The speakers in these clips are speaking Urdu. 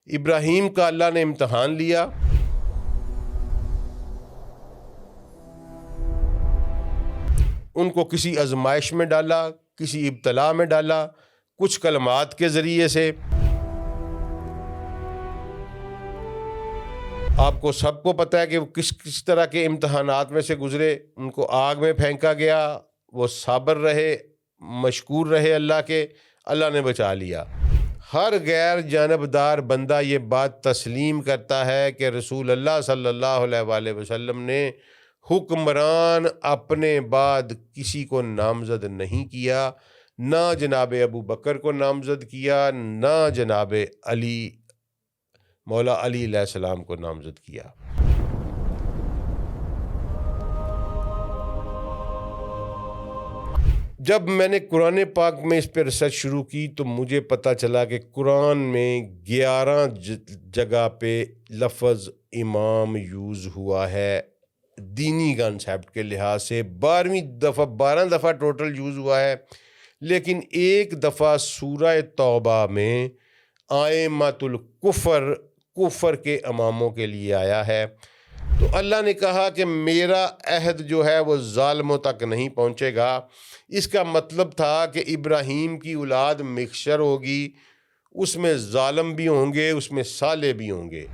ابراہیم کا اللہ نے امتحان لیا، ان کو کسی آزمائش میں ڈالا، کسی ابتلا میں ڈالا، کچھ کلمات کے ذریعے سے۔ آپ کو سب کو پتہ ہے کہ وہ کس طرح کے امتحانات میں سے گزرے۔ ان کو آگ میں پھینکا گیا، وہ صابر رہے، مشکور رہے اللہ کے، اللہ نے بچا لیا۔ ہر غیر جانبدار بندہ یہ بات تسلیم کرتا ہے کہ رسول اللہ صلی اللہ علیہ وآلہ وسلم نے حکمران اپنے بعد کسی کو نامزد نہیں کیا، نہ جناب ابو بکر کو نامزد کیا، نہ جناب علی مولا علی علیہ السلام کو نامزد کیا۔ جب میں نے قرآن پاک میں اس پہ ریسرچ شروع کی تو مجھے پتہ چلا کہ قرآن میں 11 جگہ پہ لفظ امام یوز ہوا ہے دینی کانسیپٹ کے لحاظ سے، 12 دفعہ ٹوٹل یوز ہوا ہے، لیکن ایک دفعہ سورہ توبہ میں ائمۃ الکفر، کفر کے اماموں کے لیے آیا ہے۔ تو اللہ نے کہا کہ میرا عہد جو ہے وہ ظالموں تک نہیں پہنچے گا۔ اس کا مطلب تھا کہ ابراہیم کی اولاد مکسچر ہوگی، اس میں ظالم بھی ہوں گے، اس میں صالح بھی ہوں گے۔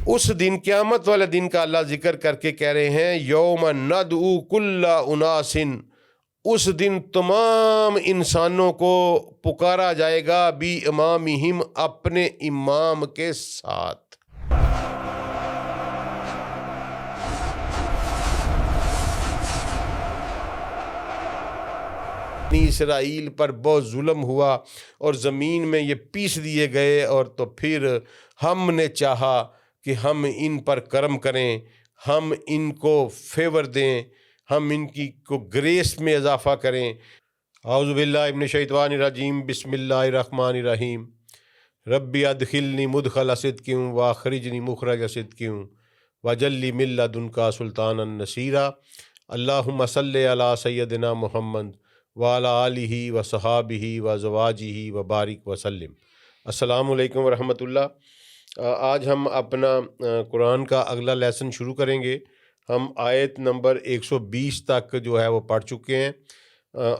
اس دن، قیامت والے دن کا اللہ ذکر کر کے کہہ رہے ہیں یوم ندعو کل اناس، اس دن تمام انسانوں کو پکارا جائے گا بی امامہم، اپنے امام کے ساتھ۔ اسرائیل پر بہت ظلم ہوا اور زمین میں یہ پیس دیے گئے، اور تو پھر ہم نے چاہا کہ ہم ان پر کرم کریں، ہم ان کو فیور دیں، ہم ان کی کو گریس میں اضافہ کریں۔ اعوذ باللہ من الشیطان الرجیم، بسم اللہ الرحمن الرحیم، ربی ادخلنی مدخل صدق واخرجنی مخرج صدق واجعل لی من لدنک سلطانا نصیرا، اللہم صلی علی سیدنا محمد وعلی آلہ وصحابہ وازواجہ وبارک وسلم۔ السلام علیکم ورحمۃ اللہ۔ آج ہم اپنا قرآن کا اگلا لیسن شروع کریں گے۔ ہم آیت نمبر 120 تک جو ہے وہ پڑھ چکے ہیں،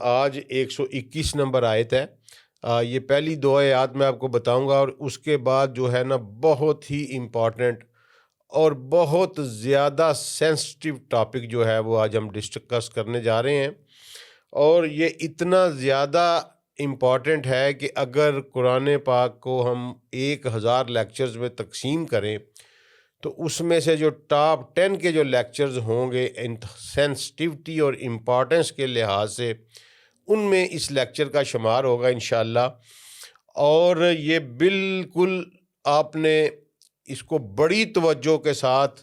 آج 121 نمبر آیت ہے۔ یہ پہلی 2 آیات میں آپ کو بتاؤں گا، اور اس کے بعد جو ہے نا بہت ہی امپورٹنٹ اور بہت زیادہ سینسٹیو ٹاپک جو ہے وہ آج ہم ڈسکس کرنے جا رہے ہیں۔ اور یہ اتنا زیادہ امپورٹنٹ ہے کہ اگر قرآن پاک کو ہم 1000 لیکچرز میں تقسیم کریں تو اس میں سے جو ٹاپ 10 کے جو لیکچرز ہوں گے سینسٹیوٹی اور امپورٹنس کے لحاظ سے، ان میں اس لیکچر کا شمار ہوگا انشاءاللہ۔ اور یہ بالکل آپ نے اس کو بڑی توجہ کے ساتھ،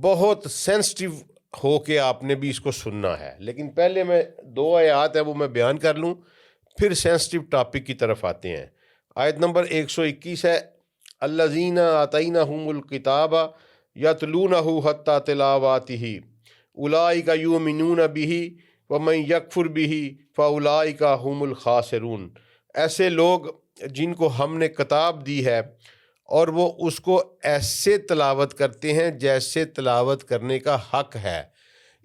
بہت سینسٹیو ہو کے آپ نے بھی اس کو سننا ہے۔ لیکن پہلے میں 2 آیات ہیں وہ میں بیان کر لوں، پھر سینسٹیو ٹاپک کی طرف آتے ہیں۔ آیت نمبر 121 ہے الذین آتیناہم الکتاب یتلونہ حتی تلاوتہ اولئک یؤمنون بہ ومن یکفر بہ فاولئک ھم الخاسرون۔ ایسے لوگ جن کو ہم نے کتاب دی ہے اور وہ اس کو ایسے تلاوت کرتے ہیں جیسے تلاوت کرنے کا حق ہے۔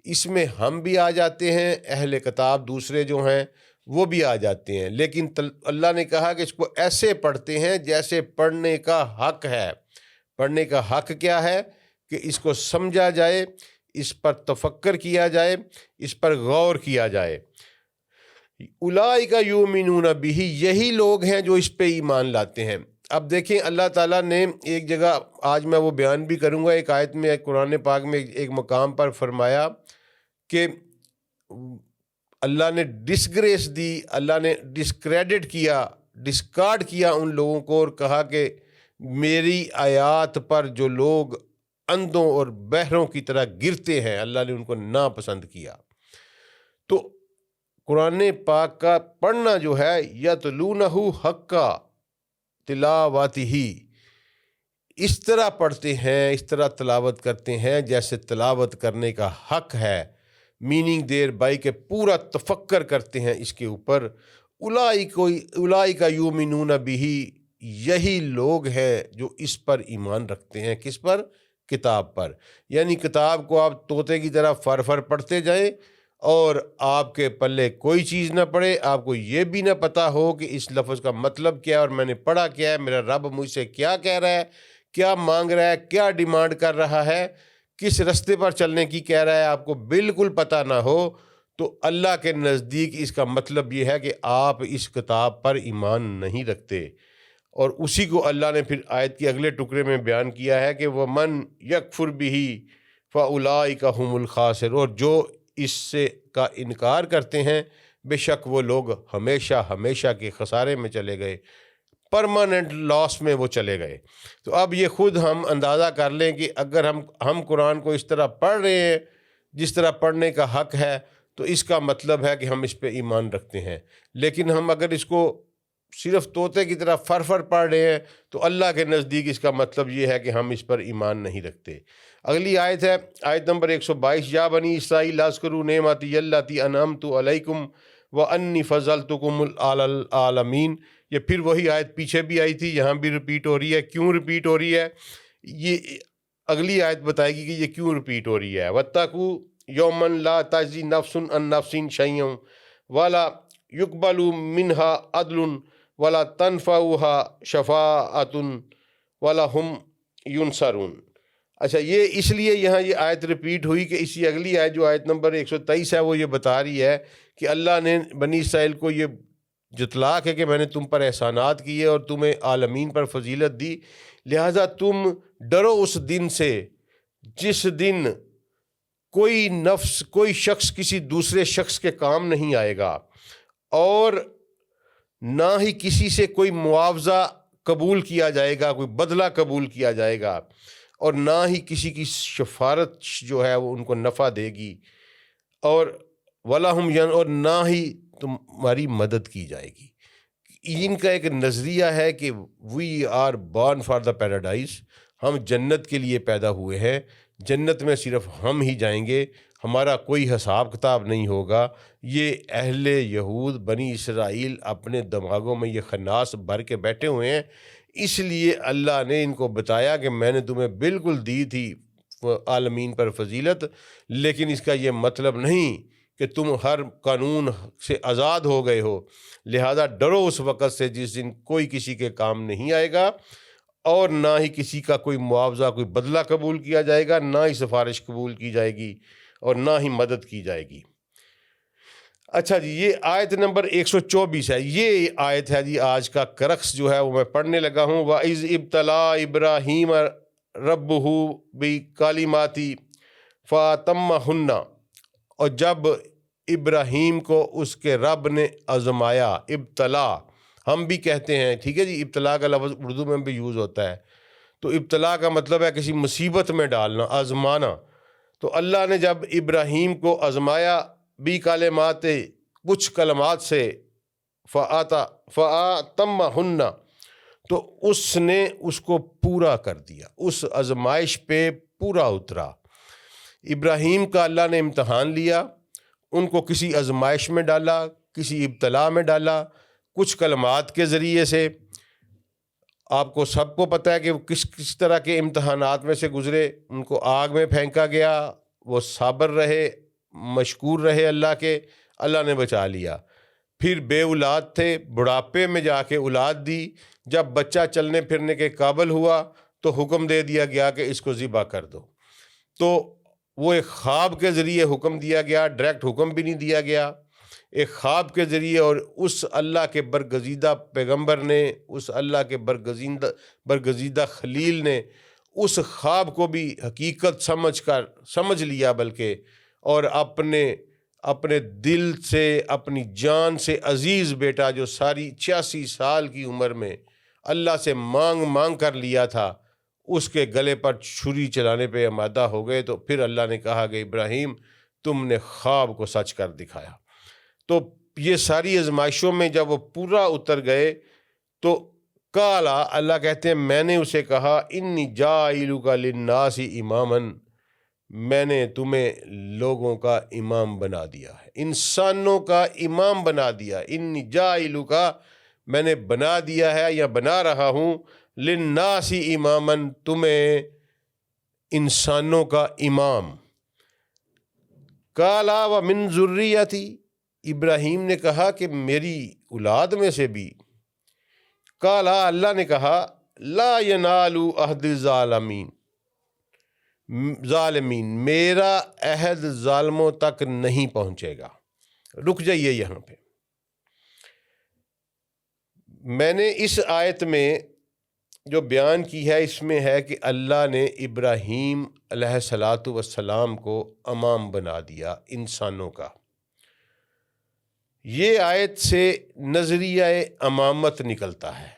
اس میں ہم بھی آ جاتے ہیں، اہل کتاب دوسرے جو ہیں وہ بھی آ جاتے ہیں، لیکن اللہ نے کہا کہ اس کو ایسے پڑھتے ہیں جیسے پڑھنے کا حق ہے۔ پڑھنے کا حق کیا ہے؟ کہ اس کو سمجھا جائے، اس پر تفکر کیا جائے، اس پر غور کیا جائے۔ اولئک یؤمنون بہ، یہی لوگ ہیں جو اس پہ ایمان لاتے ہیں۔ اب دیکھیں اللہ تعالیٰ نے ایک جگہ، آج میں وہ بیان بھی کروں گا، ایک آیت میں قرآن پاک میں ایک مقام پر فرمایا کہ اللہ نے ڈسگریس دی، اللہ نے ڈسکریڈٹ کیا، ڈسکارڈ کیا ان لوگوں کو، اور کہا کہ میری آیات پر جو لوگ اندھوں اور بہروں کی طرح گرتے ہیں، اللہ نے ان کو ناپسند کیا۔ تو قرآن پاک کا پڑھنا جو ہے یتلونہ حق تلاوتہ، اس طرح پڑھتے ہیں، اس طرح تلاوت کرتے ہیں جیسے تلاوت کرنے کا حق ہے، میننگ دیر بائی کہ پورا تفکر کرتے ہیں اس کے اوپر، اولئک یؤمنون بہ، یہی لوگ ہیں جو اس پر ایمان رکھتے ہیں۔ کس پر؟ کتاب پر۔ یعنی کتاب کو آپ طوطے کی طرح فر فر پڑھتے جائیں اور آپ کے پلے کوئی چیز نہ پڑے، آپ کو یہ بھی نہ پتہ ہو کہ اس لفظ کا مطلب کیا ہے اور میں نے پڑھا کیا ہے، میرا رب مجھ سے کیا کہہ رہا ہے، کیا مانگ رہا ہے، کیا ڈیمانڈ کر رہا ہے، کس رستے پر چلنے کی کہہ رہا ہے، آپ کو بالکل پتہ نہ ہو، تو اللہ کے نزدیک اس کا مطلب یہ ہے کہ آپ اس کتاب پر ایمان نہیں رکھتے۔ اور اسی کو اللہ نے پھر آیت کے اگلے ٹکڑے میں بیان کیا ہے کہ وَمَن يَكْفُرْ بِهِ فَأُولَئِكَ هُمُ الْخَاسِرُونَ، اور جو اس سے کا انکار کرتے ہیں بے شک وہ لوگ ہمیشہ ہمیشہ کے خسارے میں چلے گئے، پرماننٹ لاس میں وہ چلے گئے۔ تو اب یہ خود ہم اندازہ کر لیں کہ اگر ہم قرآن کو اس طرح پڑھ رہے ہیں جس طرح پڑھنے کا حق ہے، تو اس کا مطلب ہے کہ ہم اس پہ ایمان رکھتے ہیں۔ لیکن ہم اگر اس کو صرف طوطے کی طرح فر فر پڑھ رہے ہیں تو اللہ کے نزدیک اس کا مطلب یہ ہے کہ ہم اس پر ایمان نہیں رکھتے۔ اگلی آیت ہے آیت نمبر 122، یا بنی اسرائیل اذکروا نعمتی التی انعمت علیکم وانی فضلتکم علی العالمین۔ یہ پھر وہی آیت پیچھے بھی آئی تھی، یہاں بھی ریپیٹ ہو رہی ہے۔ کیوں ریپیٹ ہو رہی ہے؟ یہ اگلی آیت بتائے گی کہ یہ کیوں ریپیٹ ہو رہی ہے۔ واتقوا یوما لا تجزی نفس عن نفس شیئا ولا یقبل منها عدل ولا تنفعها شفاعۃ ولا هم ینصرون۔ اچھا، یہ اس لیے یہاں یہ آیت ریپیٹ ہوئی کہ اسی اگلی آیت جو آیت نمبر 123 ہے وہ یہ بتا رہی ہے کہ اللہ نے بنی اسرائیل کو یہ جتلا ہے کہ میں نے تم پر احسانات کیے اور تمہیں عالمین پر فضیلت دی، لہٰذا تم ڈرو اس دن سے جس دن کوئی نفس، کوئی شخص کسی دوسرے شخص کے کام نہیں آئے گا، اور نہ ہی کسی سے کوئی معاوضہ قبول کیا جائے گا، کوئی بدلہ قبول کیا جائے گا، اور نہ ہی کسی کی شفاعت جو ہے وہ ان کو نفع دے گی، اور اور نہ ہی تمہاری مدد کی جائے گی۔ ان کا ایک نظریہ ہے کہ we are born for the paradise, ہم جنت کے لیے پیدا ہوئے ہیں، جنت میں صرف ہم ہی جائیں گے، ہمارا کوئی حساب کتاب نہیں ہوگا۔ یہ اہل یہود بنی اسرائیل اپنے دماغوں میں یہ خناس بھر کے بیٹھے ہوئے ہیں، اس لیے اللہ نے ان کو بتایا کہ میں نے تمہیں بالکل دی تھی عالمین پر فضیلت، لیکن اس کا یہ مطلب نہیں کہ تم ہر قانون سے آزاد ہو گئے ہو، لہذا ڈرو اس وقت سے جس دن کوئی کسی کے کام نہیں آئے گا، اور نہ ہی کسی کا کوئی معاوضہ، کوئی بدلہ قبول کیا جائے گا، نہ ہی سفارش قبول کی جائے گی، اور نہ ہی مدد کی جائے گی۔ اچھا جی، یہ آیت نمبر 124 ہے، یہ آیت ہے جی آج کا کرکس جو ہے وہ میں پڑھنے لگا ہوں۔ وَإِذْ ابْتَلَىٰ إِبْرَاهِيمَ رَبُّهُ بِكَلِمَاتٍ فَأَتَمَّهُنَّ، اور جب ابراہیم کو اس کے رب نے آزمایا، ابتلا ہم بھی کہتے ہیں، ٹھیک ہے جی، ابتلا کا لفظ اردو میں بھی یوز ہوتا ہے، تو ابتلا کا مطلب ہے کسی مصیبت میں ڈالنا، آزمانا۔ تو اللہ نے جب ابراہیم کو آزمایا بھی کلمات، کچھ کلمات سے، فَأَتَمَّهُنَّ، تو اس نے اس کو پورا کر دیا، اس آزمائش پہ پورا اترا۔ ابراہیم کا اللہ نے امتحان لیا، ان کو کسی آزمائش میں ڈالا، کسی ابتلا میں ڈالا، کچھ کلمات کے ذریعے سے۔ آپ کو سب کو پتہ ہے کہ وہ کس طرح کے امتحانات میں سے گزرے۔ ان کو آگ میں پھینکا گیا، وہ صابر رہے، مشکور رہے اللہ کے، اللہ نے بچا لیا۔ پھر بے اولاد تھے، بڑھاپے میں جا کے اولاد دی، جب بچہ چلنے پھرنے کے قابل ہوا تو حکم دے دیا گیا کہ اس کو ذبح کر دو۔ تو وہ ایک خواب کے ذریعے حکم دیا گیا، ڈائریکٹ حکم بھی نہیں دیا گیا، ایک خواب کے ذریعے، اور اس اللہ کے برگزیدہ پیغمبر نے، اس اللہ کے برگزیدہ خلیل نے اس خواب کو بھی حقیقت سمجھ لیا، بلکہ اور اپنے دل سے، اپنی جان سے عزیز بیٹا جو ساری 86 سال کی عمر میں اللہ سے مانگ کر لیا تھا، اس کے گلے پر چھری چلانے پہ آمادہ ہو گئے۔ تو پھر اللہ نے کہا کہ ابراہیم تم نے خواب کو سچ کر دکھایا۔ تو یہ ساری آزمائشوں میں جب وہ پورا اتر گئے تو قالا، اللہ کہتے ہیں میں نے اسے کہا انی جاعلک للناس اماما، میں نے تمہیں لوگوں کا امام بنا دیا ہے، انسانوں کا امام بنا دیا، انی جاعلک کا میں نے بنا دیا ہے یا بنا رہا ہوں، للناس اماما تمہیں انسانوں کا امام۔ قالا ومن ذریتی، ابراہیم نے کہا کہ میری اولاد میں سے بھی۔ قالا، اللہ نے کہا لا ینال عہد الظالمین، میرا عہد ظالموں تک نہیں پہنچے گا۔ رک جائیے یہاں پہ، میں نے اس آیت میں جو بیان کی ہے اس میں ہے کہ اللہ نے ابراہیم علیہ الصلاۃ والسلام کو امام بنا دیا انسانوں کا۔ یہ آیت سے نظریہ امامت نکلتا ہے۔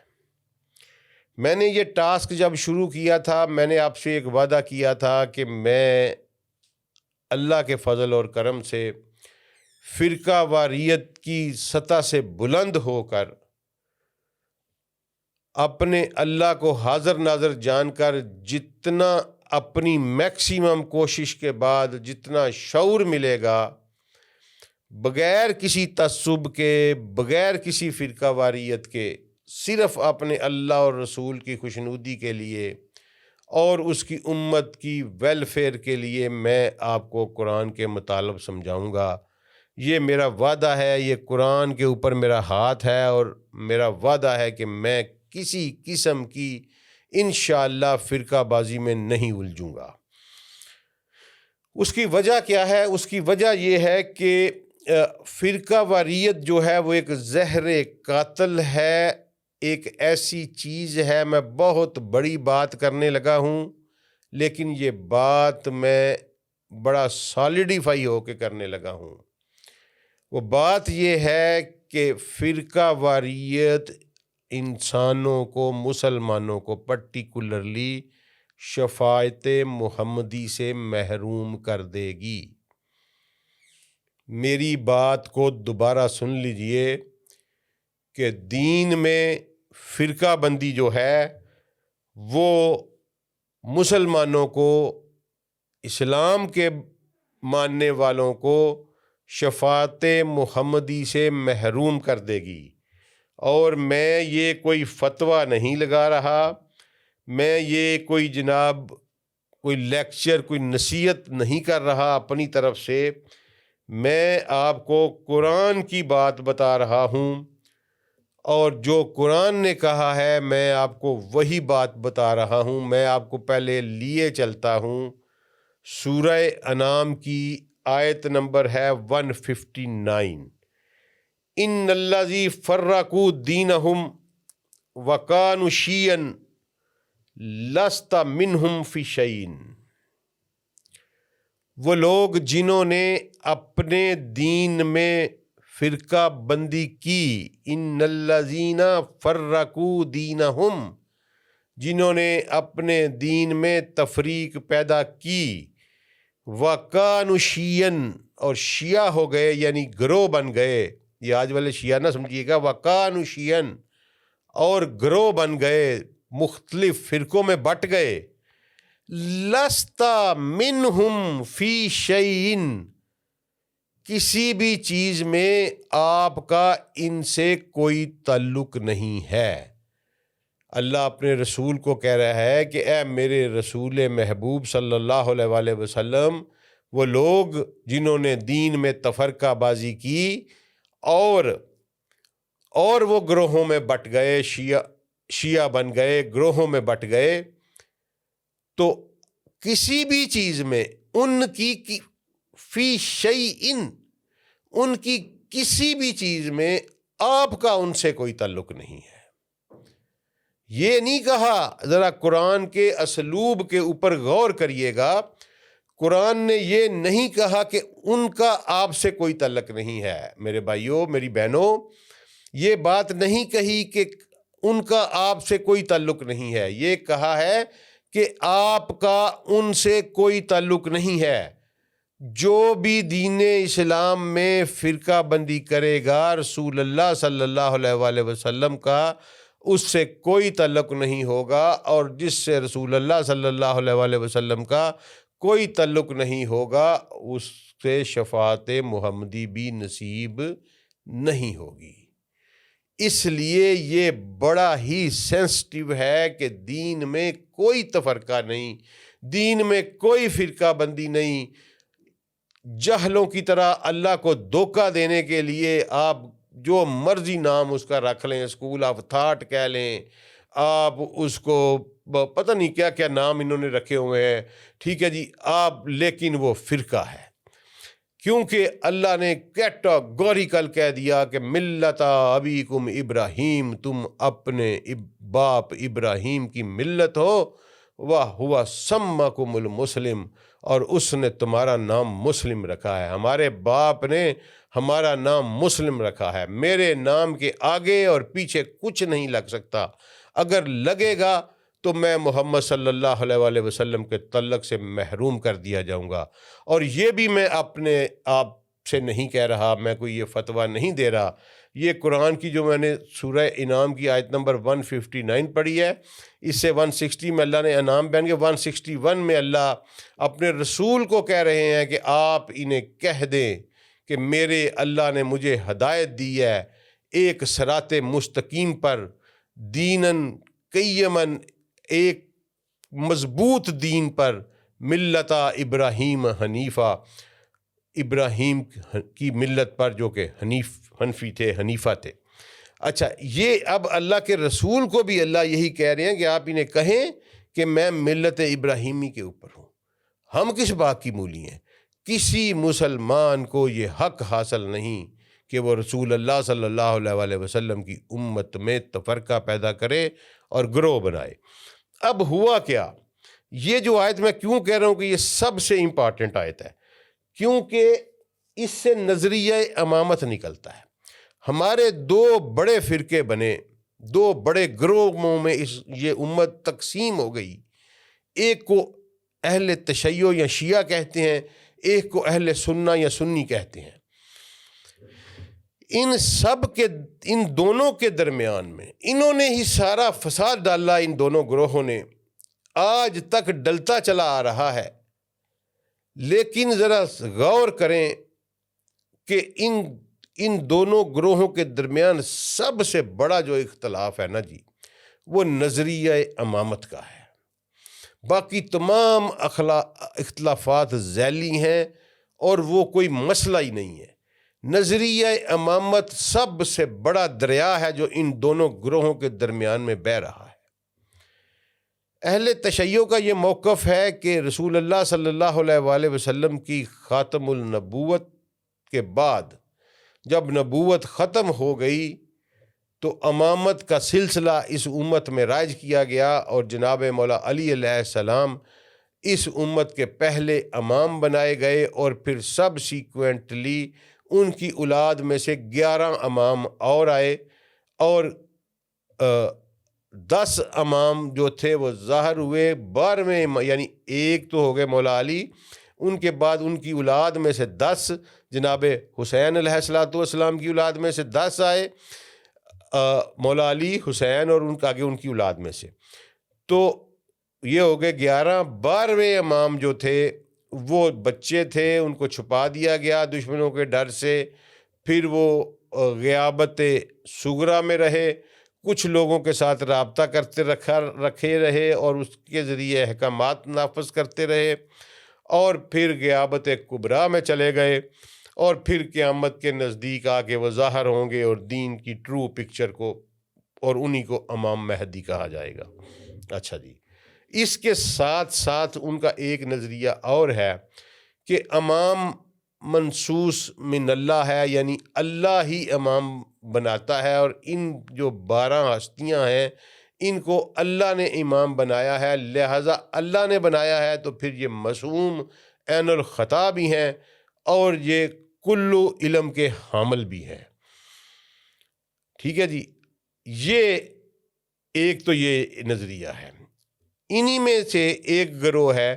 میں نے یہ ٹاسک جب شروع کیا تھا، میں نے آپ سے ایک وعدہ کیا تھا کہ میں اللہ کے فضل اور کرم سے فرقہ واریت کی سطح سے بلند ہو کر اپنے اللہ کو حاضر ناظر جان کر جتنا اپنی میکسیمم کوشش کے بعد جتنا شعور ملے گا، بغیر کسی تعصب کے، بغیر کسی فرقہ واریت کے، صرف اپنے اللہ اور رسول کی خوشنودی کے لیے اور اس کی امت کی ویلفیئر کے لیے میں آپ کو قرآن کے مطالب سمجھاؤں گا۔ یہ میرا وعدہ ہے، یہ قرآن کے اوپر میرا ہاتھ ہے، اور میرا وعدہ ہے کہ میں کسی قسم کی انشاءاللہ فرقہ بازی میں نہیں الجھوں گا۔ اس کی وجہ کیا ہے؟ اس کی وجہ یہ ہے کہ فرقہ واریت جو ہے وہ ایک زہر قاتل ہے، ایک ایسی چیز ہے۔ میں بہت بڑی بات کرنے لگا ہوں، لیکن یہ بات میں بڑا سالیڈیفائی ہو کے کرنے لگا ہوں۔ وہ بات یہ ہے کہ فرقہ واریت انسانوں کو، مسلمانوں کو پرٹیکولرلی شفاعت محمدی سے محروم کر دے گی۔ میری بات کو دوبارہ سن لیجئے کہ دین میں فرقہ بندی جو ہے وہ مسلمانوں کو، اسلام کے ماننے والوں کو شفاعت محمدی سے محروم کر دے گی۔ اور میں یہ کوئی فتویٰ نہیں لگا رہا، میں یہ کوئی جناب کوئی لیکچر، کوئی نصیحت نہیں کر رہا اپنی طرف سے، میں آپ کو قرآن کی بات بتا رہا ہوں، اور جو قرآن نے کہا ہے میں آپ کو وہی بات بتا رہا ہوں۔ میں آپ کو پہلے لیے چلتا ہوں، سورہ انعام کی آیت نمبر ہے 159، ان الذی فرقوا دینہم وکانوا شیعا لست منہم فی شیء۔ وہ لوگ جنہوں نے اپنے دین میں فرقہ بندی کی، ان الذین فرقوا دینہم، جنہوں نے اپنے دین میں تفریق پیدا کی، وکانوا شیعا، اور شیعہ ہو گئے یعنی گروہ بن گئے۔ یہ آج والے شیعہ نہ سمجھیے گا، وکانوا شیعا، اور گروہ بن گئے، مختلف فرقوں میں بٹ گئے، لست منہم فی شیء، کسی بھی چیز میں آپ کا ان سے کوئی تعلق نہیں ہے۔ اللہ اپنے رسول کو کہہ رہا ہے کہ اے میرے رسول محبوب صلی اللہ علیہ وآلہ وسلم، وہ لوگ جنہوں نے دین میں تفرقہ بازی کی اور وہ گروہوں میں بٹ گئے، شیعہ بن گئے، گروہوں میں بٹ گئے، تو کسی بھی چیز میں ان کی فی شیء، ان کی کسی بھی چیز میں آپ کا ان سے کوئی تعلق نہیں ہے۔ یہ نہیں کہا، ذرا قرآن کے اسلوب کے اوپر غور کریے گا، قرآن نے یہ نہیں کہا کہ ان کا آپ سے کوئی تعلق نہیں ہے۔ میرے بھائیوں، میری بہنوں، یہ بات نہیں کہی کہ ان کا آپ سے کوئی تعلق نہیں ہے، یہ کہا ہے کہ آپ کا ان سے کوئی تعلق نہیں ہے۔ جو بھی دین اسلام میں فرقہ بندی کرے گا، رسول اللہ صلی اللہ علیہ وآلہ وسلم کا اس سے کوئی تعلق نہیں ہوگا، اور جس سے رسول اللہ صلی اللہ علیہ وآلہ وسلم کا کوئی تعلق نہیں ہوگا، اس سے شفاعت محمدی بھی نصیب نہیں ہوگی۔ اس لیے یہ بڑا ہی سینسٹیو ہے کہ دین میں کوئی تفرقہ نہیں، دین میں کوئی فرقہ بندی نہیں۔ جہلوں کی طرح اللہ کو دھوکہ دینے کے لیے آپ جو مرضی نام اس کا رکھ لیں، اسکول آف تھاٹ کہہ لیں، آپ اس کو پتہ نہیں کیا کیا نام انہوں نے رکھے ہوئے ہیں، ٹھیک ہے جی آپ، لیکن وہ فرقہ ہے، کیونکہ اللہ نے کیٹاگوریکل کہہ دیا کہ ملت ابیکم ابراہیم، تم اپنے باپ ابراہیم کی ملت ہو، وَهُوَ سَمَّكُمُ الْمُسْلِمُ، اور اس نے تمہارا نام مسلم رکھا ہے۔ ہمارے باپ نے ہمارا نام مسلم رکھا ہے، میرے نام کے آگے اور پیچھے کچھ نہیں لگ سکتا، اگر لگے گا تو میں محمد صلی اللہ علیہ وآلہ وسلم کے تعلق سے محروم کر دیا جاؤں گا۔ اور یہ بھی میں اپنے آپ سے نہیں کہہ رہا، میں کوئی یہ فتویٰ نہیں دے رہا، یہ قرآن کی جو میں نے سورہ انعام کی آیت نمبر 159 پڑھی ہے، اس سے 160 میں اللہ نے انعام بیان کیا، 161 میں اللہ اپنے رسول کو کہہ رہے ہیں کہ آپ انہیں کہہ دیں کہ میرے اللہ نے مجھے ہدایت دی ہے ایک صراط مستقیم پر، دیناً قیماً، ایک مضبوط دین پر، ملت ابراہیم حنیفہ، ابراہیم کی ملت پر جو کہ حنفی تھے، حنیفہ تھے۔ اچھا، یہ اب اللہ کے رسول کو بھی اللہ یہی کہہ رہے ہیں کہ آپ انہیں کہیں کہ میں ملت ابراہیمی کے اوپر ہوں۔ ہم کس بات کی مولی ہیں؟ کسی مسلمان کو یہ حق حاصل نہیں کہ وہ رسول اللہ صلی اللہ علیہ وآلہ وسلم کی امت میں تفرقہ پیدا کرے اور گروہ بنائے۔ اب ہوا کیا، یہ جو آیت میں کیوں کہہ رہا ہوں کہ یہ سب سے امپارٹنٹ آیت ہے، کیونکہ اس سے نظریہ امامت نکلتا ہے۔ ہمارے دو بڑے فرقے بنے، دو بڑے گروہوں میں یہ امت تقسیم ہو گئی، ایک کو اہل تشیع یا شیعہ کہتے ہیں، ایک کو اہل سنہ یا سنی کہتے ہیں۔ ان دونوں کے درمیان میں انہوں نے ہی سارا فساد ڈالا، ان دونوں گروہوں نے آج تک ڈلتا چلا آ رہا ہے۔ لیکن ذرا غور کریں کہ ان دونوں گروہوں کے درمیان سب سے بڑا جو اختلاف ہے نا جی، وہ نظریہ امامت کا ہے۔ باقی تمام اختلافات ذیلی ہیں اور وہ کوئی مسئلہ ہی نہیں ہے۔ نظریہ امامت سب سے بڑا دریا ہے جو ان دونوں گروہوں کے درمیان میں بہہ رہا ہے۔ اہل تشیع کا یہ موقف ہے کہ رسول اللہ صلی اللہ علیہ وآلہ وسلم کی خاتم النبوت کے بعد جب نبوت ختم ہو گئی تو امامت کا سلسلہ اس امت میں رائج کیا گیا، اور جناب مولا علی علیہ السلام اس امت کے پہلے امام بنائے گئے، اور پھر سب سیکوینٹلی ان کی اولاد میں سے 11 امام اور آئے، اور 10 امام جو تھے وہ ظاہر ہوئے، 12ویں یعنی ایک تو ہو گئے مولا علی، ان کے بعد ان کی اولاد میں سے 10 جناب حسین علیہ السلام کی اولاد میں سے 10 آئے، مولا علی، حسین اور ان کا آگے ان کی اولاد میں سے، تو یہ ہو گئے 11۔ 12ویں امام جو تھے وہ بچے تھے، ان کو چھپا دیا گیا دشمنوں کے ڈر سے، پھر وہ غیابت صغریٰ میں رہے، کچھ لوگوں کے ساتھ رابطہ کرتے رکھے رہے اور اس کے ذریعے احکامات نافذ کرتے رہے، اور پھر غیابت کبریٰ میں چلے گئے، اور پھر قیامت کے نزدیک آ کے وہ ظاہر ہوں گے اور دین کی ٹرو پکچر کو، اور انہی کو امام مہدی کہا جائے گا۔ اچھا جی، اس کے ساتھ ساتھ ان کا ایک نظریہ اور ہے کہ امام منصوص من اللہ ہے، یعنی اللہ ہی امام بناتا ہے، اور ان جو 12 ہستیاں ہیں ان کو اللہ نے امام بنایا ہے، لہٰذا اللہ نے بنایا ہے تو پھر یہ معصوم عین الخطا بھی ہیں، اور یہ کلو علم کے حامل بھی ہیں۔ ٹھیک ہے جی، یہ ایک تو یہ نظریہ ہے۔ انہی میں سے ایک گروہ ہے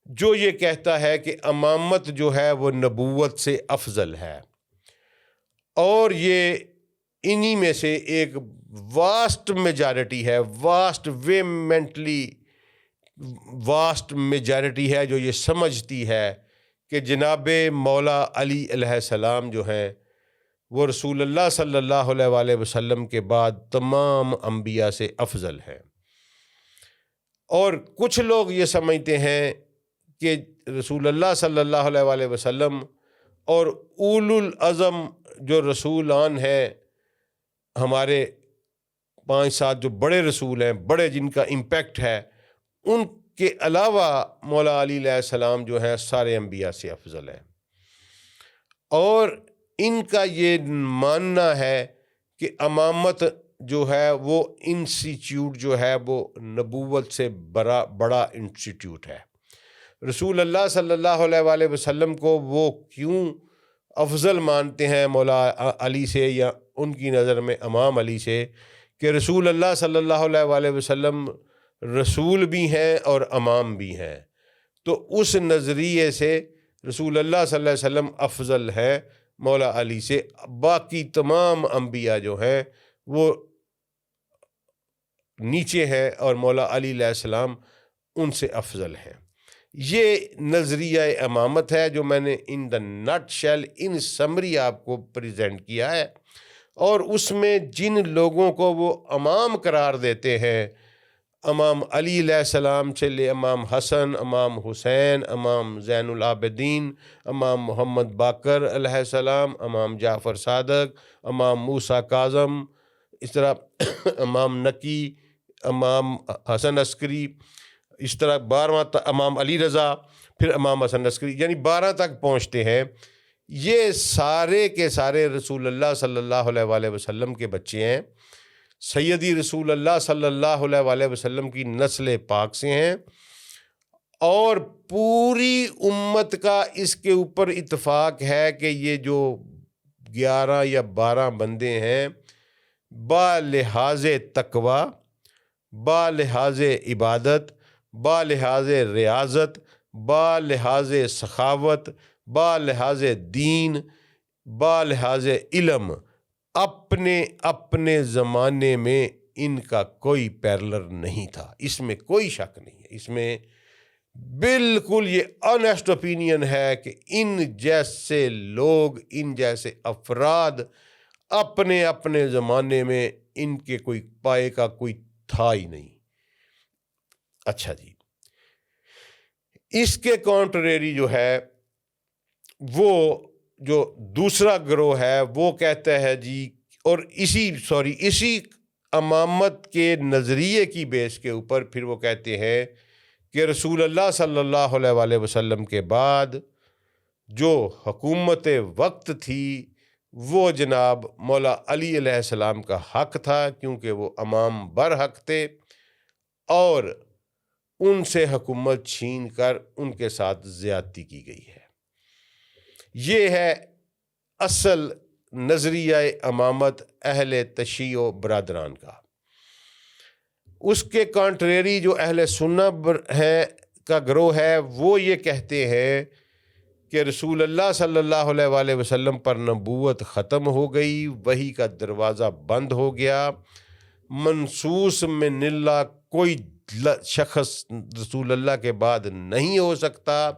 جو یہ کہتا ہے کہ امامت جو ہے وہ نبوت سے افضل ہے، اور یہ انہی میں سے ایک واسٹ میجارٹی ہے، واسٹ ویمنٹلی واسٹ میجارٹی ہے جو یہ سمجھتی ہے کہ جناب مولا علی علیہ السلام جو ہیں وہ رسول اللہ صلی اللہ علیہ وآلہ وسلم کے بعد تمام انبیاء سے افضل ہیں، اور کچھ لوگ یہ سمجھتے ہیں کہ رسول اللہ صلی اللہ علیہ وآلہ وسلم اور اولو العزم جو رسولان ہیں ہمارے 5-7 جو بڑے رسول ہیں، بڑے جن کا امپیکٹ ہے، ان کے علاوہ مولا علی علیہ السلام جو ہیں سارے انبیاء سے افضل ہیں، اور ان کا یہ ماننا ہے کہ امامت جو ہے وہ انسٹیٹیوٹ جو ہے وہ نبوت سے بڑا انسٹیٹیوٹ ہے۔ رسول اللہ صلی اللہ علیہ وآلہ وسلم کو وہ کیوں افضل مانتے ہیں مولا علی سے، یا ان کی نظر میں امام علی سے، کہ رسول اللہ صلی اللہ علیہ وآلہ وسلم رسول بھی ہیں اور امام بھی ہیں، تو اس نظریے سے رسول اللہ صلی اللہ علیہ وسلم افضل ہے مولا علی سے۔ باقی تمام انبیاء جو ہیں وہ نیچے ہیں اور مولا علی علیہ السلام ان سے افضل ہیں۔ یہ نظریہ امامت ہے جو میں نے ان دا نٹ شیل ان سمری آپ کو پریزنٹ کیا ہے، اور اس میں جن لوگوں کو وہ امام قرار دیتے ہیں، امام علی علیہ السلام سے لے امام حسن، امام حسین، امام زین العابدین، امام محمد باقر علیہ السلام، امام جعفر صادق، امام موسیٰ کاظم، اس طرح امام نقی، امام حسن عسکری، اس طرح 12واں امام علی رضا، پھر امام حسن عسکری، یعنی 12 تک پہنچتے ہیں۔ یہ سارے کے سارے رسول اللہ صلی اللہ علیہ وآلہ وسلم کے بچے ہیں، سیدی رسول اللہ صلی اللہ علیہ وآلہ وسلم کی نسل پاک سے ہیں، اور پوری امت کا اس کے اوپر اتفاق ہے کہ یہ جو 11 یا 12 بندے ہیں بالحاظ تقوی، بالحاظ عبادت، بالحاظ ریاضت، بالحاظ سخاوت، بالحاظ دین، بالحاظ علم، اپنے اپنے زمانے میں ان کا کوئی پیرلر نہیں تھا، اس میں کوئی شک نہیں ہے، اس میں بالکل یہ آنیسٹ اوپینین ہے کہ ان جیسے لوگ، ان جیسے افراد اپنے اپنے زمانے میں ان کے کوئی پائے کا کوئی تھا ہی نہیں۔ اچھا جی، اس کے کانٹریری جو ہے وہ جو دوسرا گروہ ہے وہ کہتا ہے جی، اور اسی امامت کے نظریے کی بیس کے اوپر پھر وہ کہتے ہیں کہ رسول اللہ صلی اللہ علیہ وآلہ وسلم کے بعد جو حکومت وقت تھی وہ جناب مولا علی علیہ السلام کا حق تھا، کیونکہ وہ امام برحق تھے، اور ان سے حکومت چھین کر ان کے ساتھ زیادتی کی گئی ہے۔ یہ ہے اصل نظریہ امامت اہل تشیع و برادران کا۔ اس کے کانٹریری جو اہل سنت کا گروہ ہے وہ یہ کہتے ہیں کہ رسول اللہ صلی اللہ علیہ وآلہ وسلم پر نبوت ختم ہو گئی، وحی کا دروازہ بند ہو گیا، منصوص من اللہ کوئی شخص رسول اللہ کے بعد نہیں ہو سکتا،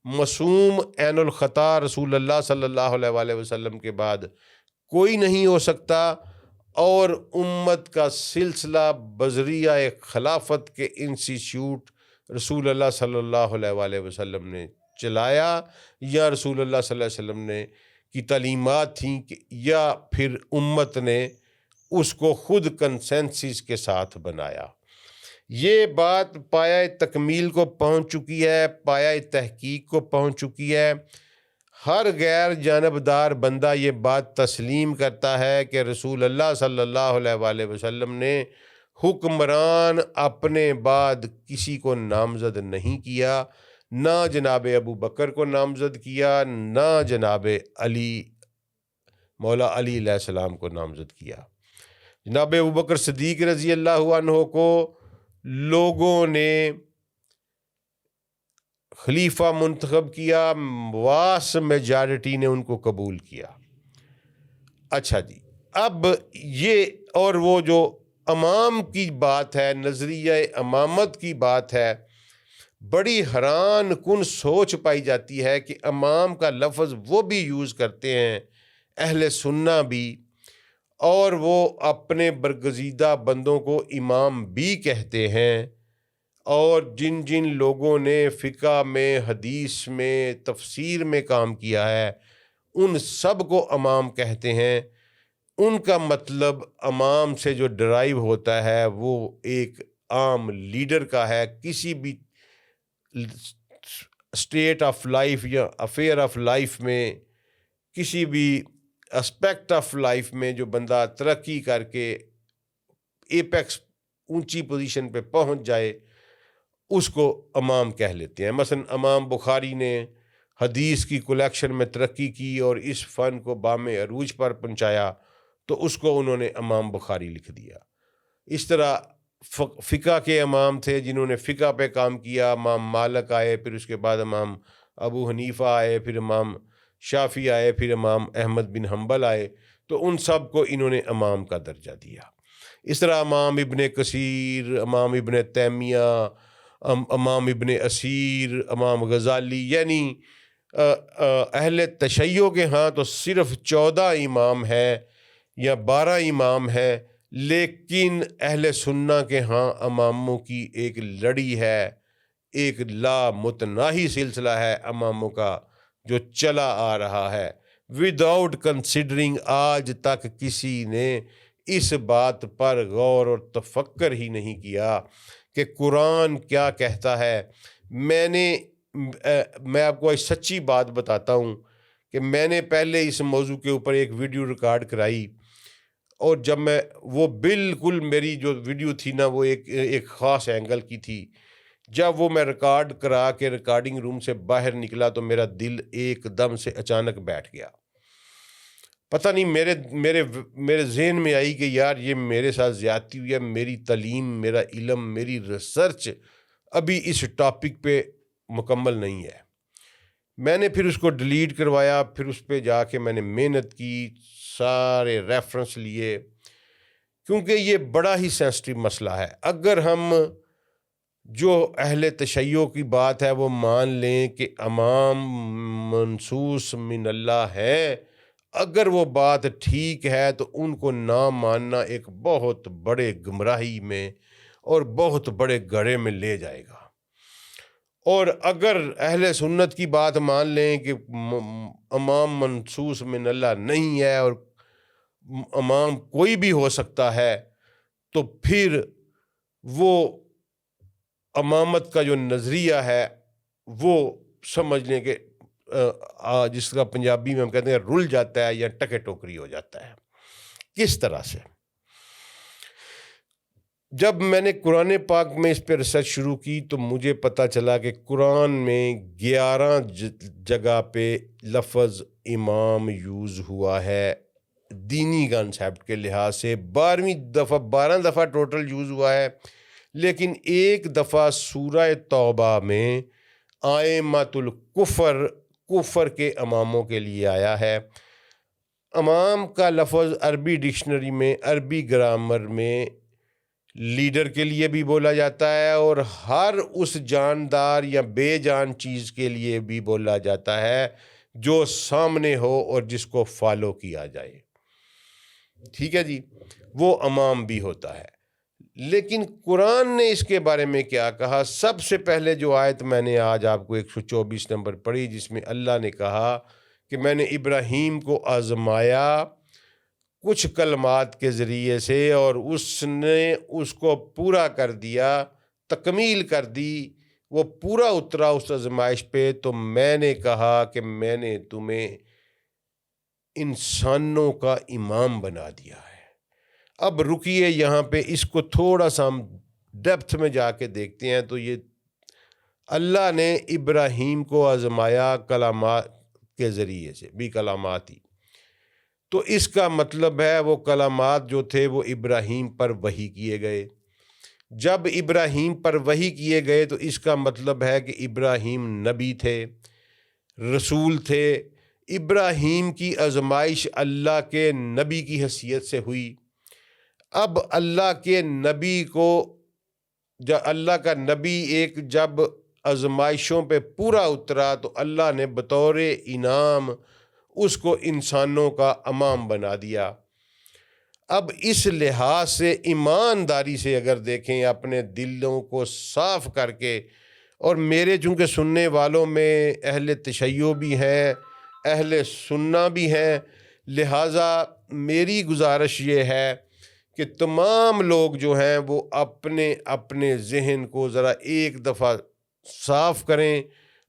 معصوم عین الخطا رسول اللہ صلی اللہ علیہ وآلہ وسلم کے بعد کوئی نہیں ہو سکتا، اور امت کا سلسلہ بذریعہ خلافت کے انسٹیٹیوٹ رسول اللہ صلی اللہ علیہ وآلہ وسلم نے چلایا، یا رسول اللہ صلی اللہ علیہ وسلم نے کی تعلیمات تھیں، یا پھر امت نے اس کو خود کنسنسس کے ساتھ بنایا۔ یہ بات پایہ تکمیل کو پہنچ چکی ہے، پایہ تحقیق کو پہنچ چکی ہے۔ ہر غیر جانبدار بندہ یہ بات تسلیم کرتا ہے کہ رسول اللہ صلی اللہ علیہ وآلہ وسلم نے حکمران اپنے بعد کسی کو نامزد نہیں کیا، نہ جناب ابو بکر کو نامزد کیا، نہ جناب علی مولا علی علیہ السلام کو نامزد کیا۔ جناب ابو بکر صدیق رضی اللہ عنہ کو لوگوں نے خلیفہ منتخب کیا، واس میجارٹی نے ان کو قبول کیا۔ اچھا جی، اب یہ اور وہ جو امام کی بات ہے، نظریہ امامت کی بات ہے، بڑی حیران کن سوچ پائی جاتی ہے کہ امام کا لفظ وہ بھی یوز کرتے ہیں اہل سنہ بھی، اور وہ اپنے برگزیدہ بندوں کو امام بھی کہتے ہیں، اور جن جن لوگوں نے فقہ میں، حدیث میں، تفسیر میں کام کیا ہے ان سب کو امام کہتے ہیں۔ ان کا مطلب امام سے جو ڈرائیو ہوتا ہے وہ ایک عام لیڈر کا ہے، کسی بھی اسٹیٹ آف لائف یا افیئر آف لائف میں، کسی بھی اسپیکٹ آف لائف میں جو بندہ ترقی کر کے ایپیکس اونچی پوزیشن پہ پہنچ جائے اس کو امام کہہ لیتے ہیں۔ مثلا امام بخاری نے حدیث کی کلیکشن میں ترقی کی اور اس فن کو بام عروج پر پہنچایا تو اس کو انہوں نے امام بخاری لکھ دیا۔ اس طرح فقہ کے امام تھے جنہوں نے فقہ پہ کام کیا، امام مالک آئے، پھر اس کے بعد امام ابو حنیفہ آئے، پھر امام شافعی آئے، پھر امام احمد بن حنبل آئے، تو ان سب کو انہوں نے امام کا درجہ دیا۔ اس طرح امام ابن کثیر، امام ابن تیمیہ، امام ابن اسیر، امام غزالی، یعنی اہل تشیع کے ہاں تو صرف 14 امام ہیں یا 12 امام ہیں، لیکن اہل سنہ کے ہاں اماموں کی ایک لڑی ہے، ایک لا متناہی سلسلہ ہے اماموں کا جو چلا آ رہا ہے وداؤٹ کنسیڈرنگ۔ آج تک کسی نے اس بات پر غور اور تفکر ہی نہیں کیا کہ قرآن کیا کہتا ہے۔ میں آپ کو ایک سچی بات بتاتا ہوں کہ میں نے پہلے اس موضوع کے اوپر ایک ویڈیو ریکارڈ کرائی، اور جب میں وہ بالکل میری جو ویڈیو تھی نا وہ ایک خاص اینگل کی تھی، جب وہ میں ریکارڈ کرا کے ریکارڈنگ روم سے باہر نکلا تو میرا دل ایک دم سے اچانک بیٹھ گیا۔ پتہ نہیں میرے ذہن میں آئی کہ یار یہ میرے ساتھ زیادتی ہوئی ہے، میری تعلیم، میرا علم، میری ریسرچ ابھی اس ٹاپک پہ مکمل نہیں ہے۔ میں نے پھر اس کو ڈیلیٹ کروایا، پھر اس پہ جا کے میں نے محنت کی، سارے ریفرنس لیے، کیونکہ یہ بڑا ہی سینسٹیو مسئلہ ہے۔ اگر ہم جو اہل تشیع کی بات ہے وہ مان لیں کہ امام منصوص من اللہ ہے، اگر وہ بات ٹھیک ہے تو ان کو نہ ماننا ایک بہت بڑے گمراہی میں اور بہت بڑے گڑھے میں لے جائے گا۔ اور اگر اہل سنت کی بات مان لیں کہ امام منصوص من اللہ نہیں ہے اور امام کوئی بھی ہو سکتا ہے، تو پھر وہ امامت کا جو نظریہ ہے وہ سمجھ لیں کہ جس کا پنجابی میں ہم کہتے ہیں رل جاتا ہے یا ٹکے ٹوکری ہو جاتا ہے۔ کس طرح سے؟ جب میں نے قرآن پاک میں اس پہ ریسرچ شروع کی تو مجھے پتہ چلا کہ قرآن میں 11 جگہ پہ لفظ امام یوز ہوا ہے دینی کانسیپٹ کے لحاظ سے، 12 دفعہ ٹوٹل یوز ہوا ہے، لیکن ایک دفعہ سورہ توبہ میں ائمۃ الکفر، کفر کے اماموں کے لیے آیا ہے۔ امام کا لفظ عربی ڈکشنری میں، عربی گرامر میں لیڈر کے لیے بھی بولا جاتا ہے اور ہر اس جاندار یا بے جان چیز کے لیے بھی بولا جاتا ہے جو سامنے ہو اور جس کو فالو کیا جائے۔ ٹھیک ہے جی، وہ امام بھی ہوتا ہے۔ لیکن قرآن نے اس کے بارے میں کیا کہا؟ سب سے پہلے جو آیت میں نے آج آپ کو 124 نمبر پڑھی، جس میں اللہ نے کہا کہ میں نے ابراہیم کو آزمایا کچھ کلمات کے ذریعے سے اور اس نے اس کو پورا کر دیا، تکمیل کر دی، وہ پورا اترا اس آزمائش پہ، تو میں نے کہا کہ میں نے تمہیں انسانوں کا امام بنا دیا ہے۔ اب رکیے یہاں پہ، اس کو تھوڑا سا ہم ڈیپتھ میں جا کے دیکھتے ہیں۔ تو یہ اللہ نے ابراہیم کو آزمایا کلمات کے ذریعے سے، بھی کلمات ہی، تو اس کا مطلب ہے وہ کلمات جو تھے وہ ابراہیم پر وحی کیے گئے۔ جب ابراہیم پر وحی کیے گئے تو اس کا مطلب ہے کہ ابراہیم نبی تھے، رسول تھے۔ ابراہیم کی آزمائش اللہ کے نبی کی حیثیت سے ہوئی۔ اب اللہ کے نبی کو، اللہ کا نبی ایک جب آزمائشوں پہ پورا اترا تو اللہ نے بطور انعام اس کو انسانوں کا امام بنا دیا۔ اب اس لحاظ سے ایمانداری سے اگر دیکھیں اپنے دلوں کو صاف کر کے، اور میرے چونکہ سننے والوں میں اہل تشیع بھی ہیں، اہل سننا بھی ہیں، لہٰذا میری گزارش یہ ہے کہ تمام لوگ جو ہیں وہ اپنے اپنے ذہن کو ذرا ایک دفعہ صاف کریں،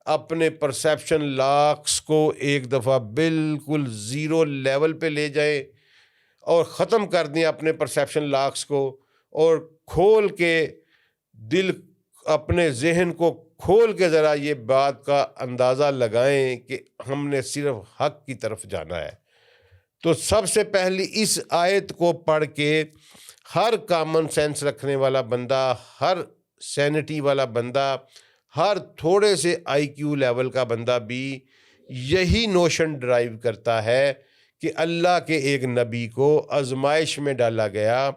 اپنے پرسیپشن لاکس کو ایک دفعہ بالکل زیرو لیول پہ لے جائیں اور ختم کر دیں اپنے پرسیپشن لاکس کو، اور کھول کے دل اپنے ذہن کو کھول کے ذرا یہ بات کا اندازہ لگائیں کہ ہم نے صرف حق کی طرف جانا ہے۔ تو سب سے پہلی اس آیت کو پڑھ کے ہر کامن سینس رکھنے والا بندہ، ہر سینٹی والا بندہ، ہر تھوڑے سے آئی کیو لیول کا بندہ بھی یہی نوشن ڈرائیو کرتا ہے کہ اللہ کے ایک نبی کو آزمائش میں ڈالا گیا۔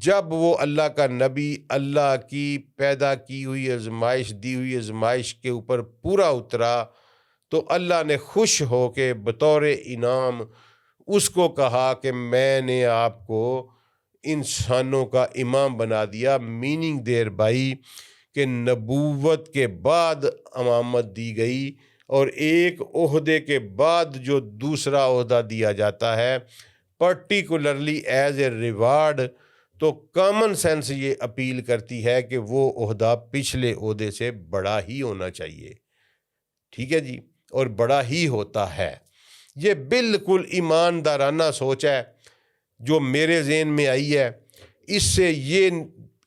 جب وہ اللہ کا نبی اللہ کی پیدا کی ہوئی آزمائش، دی ہوئی آزمائش کے اوپر پورا اترا تو اللہ نے خوش ہو کے بطور انعام اس کو کہا کہ میں نے آپ کو انسانوں کا امام بنا دیا، میننگ دیر بائی کہ نبوت کے بعد امامت دی گئی، اور ایک عہدے کے بعد جو دوسرا عہدہ دیا جاتا ہے پرٹیکولرلی ایز اے ریوارڈ، تو کامن سینس یہ اپیل کرتی ہے کہ وہ عہدہ پچھلے عہدے سے بڑا ہی ہونا چاہیے۔ ٹھیک ہے جی، اور بڑا ہی ہوتا ہے۔ یہ بالکل ایماندارانہ سوچ ہے جو میرے ذہن میں آئی ہے۔ اس سے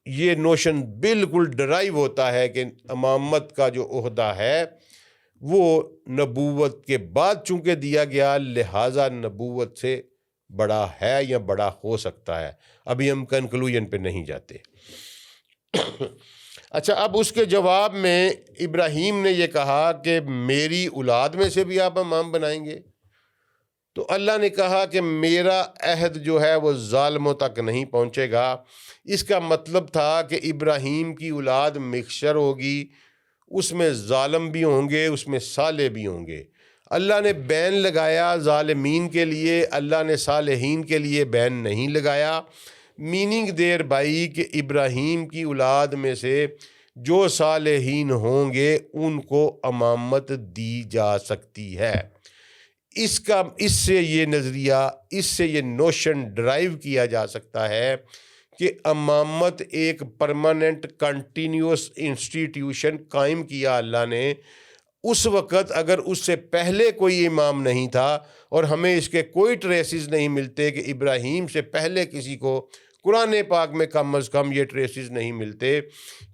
یہ نوشن بالکل ڈرائیو ہوتا ہے کہ امامت کا جو عہدہ ہے وہ نبوت کے بعد چونکہ دیا گیا، لہٰذا نبوت سے بڑا ہے یا بڑا ہو سکتا ہے۔ ابھی ہم کنکلوژن پہ نہیں جاتے۔ اچھا، اب اس کے جواب میں ابراہیم نے یہ کہا کہ میری اولاد میں سے بھی آپ امام بنائیں گے؟ تو اللہ نے کہا کہ میرا عہد جو ہے وہ ظالموں تک نہیں پہنچے گا۔ اس کا مطلب تھا کہ ابراہیم کی اولاد مکسچر ہوگی، اس میں ظالم بھی ہوں گے، اس میں صالح بھی ہوں گے۔ اللہ نے بین لگایا ظالمین کے لیے، اللہ نے صالحین کے لیے بین نہیں لگایا۔ میننگ دیر بائی کہ ابراہیم کی اولاد میں سے جو صالحین ہوں گے ان کو امامت دی جا سکتی ہے۔ اس سے یہ نظریہ، اس سے یہ نوشن ڈرائیو کیا جا سکتا ہے کہ امامت ایک پرماننٹ کنٹینیوس انسٹیٹیوشن قائم کیا اللہ نے۔ اس وقت اگر اس سے پہلے کوئی امام نہیں تھا، اور ہمیں اس کے کوئی ٹریسز نہیں ملتے کہ ابراہیم سے پہلے کسی کو، قرآن پاک میں کم از کم یہ ٹریسز نہیں ملتے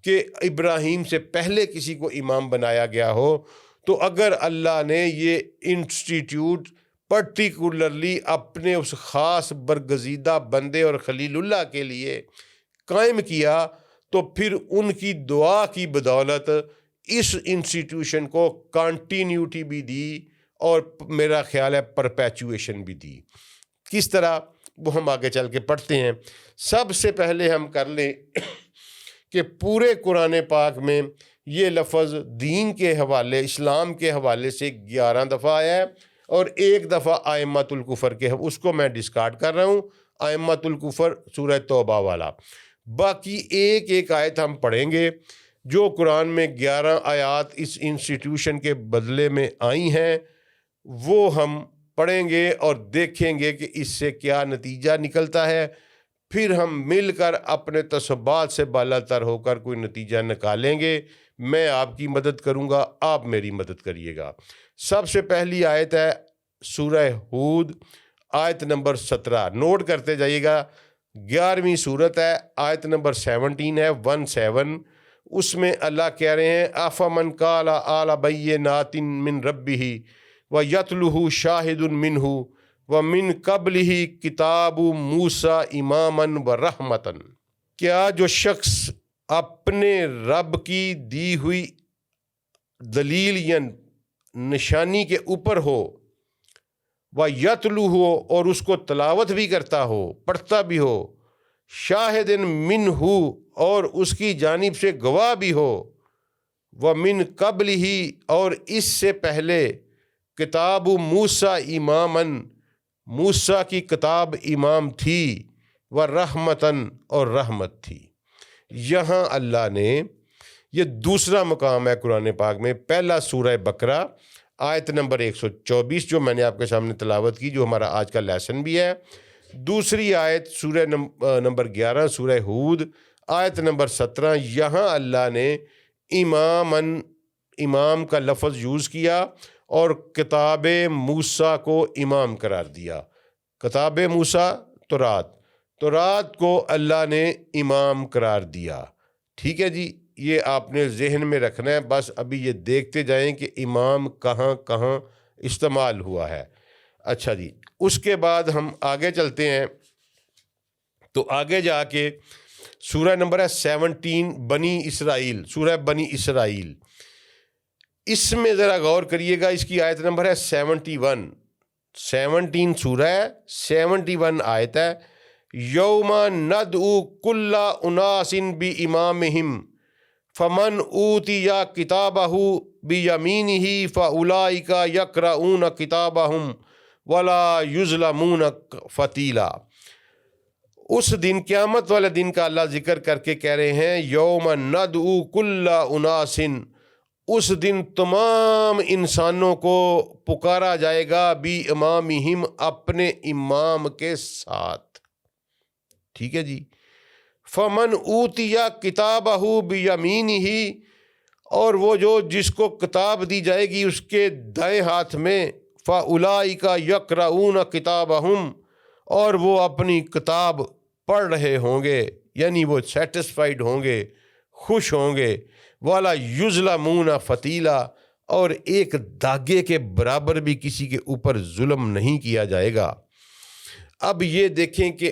کہ ابراہیم سے پہلے کسی کو امام بنایا گیا ہو، تو اگر اللہ نے یہ انسٹیٹیوٹ پرٹیکولرلی اپنے اس خاص برگزیدہ بندے اور خلیل اللہ کے لیے قائم کیا، تو پھر ان کی دعا کی بدولت اس انسٹیٹیوشن کو کنٹینیوٹی بھی دی، اور میرا خیال ہے پرپیچویشن بھی دی۔ کس طرح، وہ ہم آگے چل کے پڑھتے ہیں۔ سب سے پہلے ہم کر لیں کہ پورے قرآن پاک میں یہ لفظ دین کے حوالے، اسلام کے حوالے سے 11 دفعہ آیا ہے، اور 1 دفعہ ائمۃ الکفر کے، اس کو میں ڈسکارڈ کر رہا ہوں، ائمۃ الکفر سورہ توبہ والا۔ باقی ایک آیت ہم پڑھیں گے جو قرآن میں 11 آیات اس انسٹیٹیوشن کے بدلے میں آئی ہیں، وہ ہم پڑھیں گے اور دیکھیں گے کہ اس سے کیا نتیجہ نکلتا ہے۔ پھر ہم مل کر اپنے تصبات سے بالا تر ہو کر کوئی نتیجہ نکالیں گے۔ میں آپ کی مدد کروں گا، آپ میری مدد کریے گا۔ سب سے پہلی آیت ہے سورہ ہود، آیت نمبر 17، نوٹ کرتے جائیے گا۔ 11ویں سورت ہے، آیت نمبر 17 ہے، 17۔ اس میں اللہ کہہ رہے ہیں افمن قال اعلی بینات من ربہ ویتلوہ شاہد منہ ومن قبلہ کتاب موسیٰ اماما ورحمتا، کیا جو شخص اپنے رب کی دی ہوئی دلیل یا نشانی کے اوپر ہو، ویتلوہ، اور اس کو تلاوت بھی کرتا ہو، پڑھتا بھی ہو، شاہد منہ، اور اس کی جانب سے گواہ بھی ہو، ومن قبلہ اور اس سے پہلے کتاب موسیٰ اماماً موسیٰ کی کتاب امام تھی، ورحمتاً اور رحمت تھی۔ یہاں اللہ نے یہ دوسرا مقام ہے قرآن پاک میں، پہلا سورہ بقرہ آیت نمبر 124 جو میں نے آپ کے سامنے تلاوت کی، جو ہمارا آج کا لیسن بھی ہے۔ دوسری آیت سورہ نمبر 11 سورہ ہود آیت نمبر 17، یہاں اللہ نے امام کا لفظ یوز کیا اور کتاب موسیٰ کو امام قرار دیا۔ کتاب موسیٰ تورات کو اللہ نے امام قرار دیا۔ ٹھیک ہے جی، یہ آپ نے ذہن میں رکھنا ہے، بس ابھی یہ دیکھتے جائیں کہ امام کہاں کہاں استعمال ہوا ہے۔ اچھا جی، اس کے بعد ہم آگے چلتے ہیں، تو آگے جا کے سورہ نمبر ہے 17 بنی اسرائیل، سورہ بنی اسرائیل، اس میں ذرا غور کریے گا، اس کی آیت نمبر ہے 17 سورہ ہے، 71 آیت ہے۔ یوم ندعو کل اناس بامامہم فمن اوتی کتابہ بیمینہ فاولئک یقرؤون کتابہم ولا یظلمون فتیلا۔ اس دن، قیامت والے دن کا اللہ ذکر کر کے کہہ رہے ہیں، یوم ندعو کل اناس، اس دن تمام انسانوں کو پکارا جائے گا، بی امامہم، اپنے امام کے ساتھ۔ ٹھیک ہے جی، فمن اوتیا کتابہ بیمینہ، اور وہ جو جس کو کتاب دی جائے گی اس کے دائیں ہاتھ میں، فاولئک یقرؤون کتابہم، اور وہ اپنی کتاب پڑھ رہے ہوں گے، یعنی وہ سیٹسفائیڈ ہوں گے، خوش ہوں گے، ولا یظلمون فتیلا، اور ایک داغے کے برابر بھی کسی کے اوپر ظلم نہیں کیا جائے گا۔ اب یہ دیکھیں کہ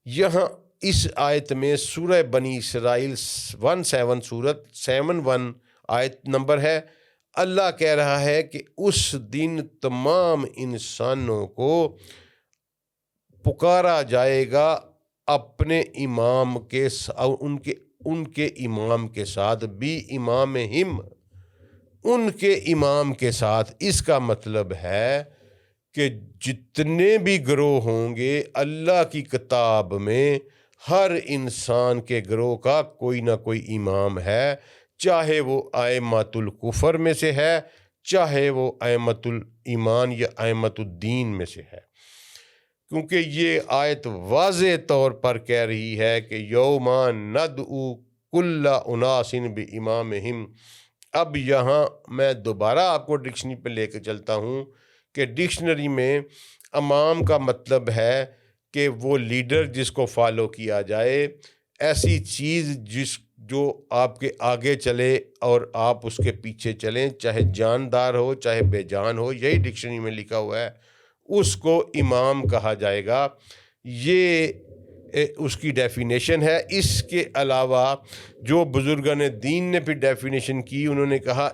یہاں اس آیت میں سورہ بنی اسرائیل 71 آیت نمبر ہے، اللہ کہہ رہا ہے کہ اس دن تمام انسانوں کو پکارا جائے گا اپنے امام کے ان کے امام کے ساتھ، بھی امامہم، ان کے امام کے ساتھ۔ اس کا مطلب ہے کہ جتنے بھی گروہ ہوں گے اللہ کی کتاب میں، ہر انسان کے گروہ کا کوئی نہ کوئی امام ہے، چاہے وہ ائمۃ الکفر میں سے ہے، چاہے وہ ائمۃ الایمان یا ائمۃ الدین میں سے ہے، کیونکہ یہ آیت واضح طور پر کہہ رہی ہے کہ یوم ندعو کل اناس بامامہم۔ اب یہاں میں دوبارہ آپ کو ڈکشنری پہ لے کے چلتا ہوں کہ ڈکشنری میں امام کا مطلب ہے کہ وہ لیڈر جس کو فالو کیا جائے، ایسی چیز جو آپ کے آگے چلے اور آپ اس کے پیچھے چلیں، چاہے جاندار ہو چاہے بے جان ہو، یہی ڈکشنری میں لکھا ہوا ہے، اس کو امام کہا جائے گا۔ یہ اس کی ڈیفینیشن ہے۔ اس کے علاوہ جو بزرگان دین نے پھر ڈیفینیشن کی، انہوں نے کہا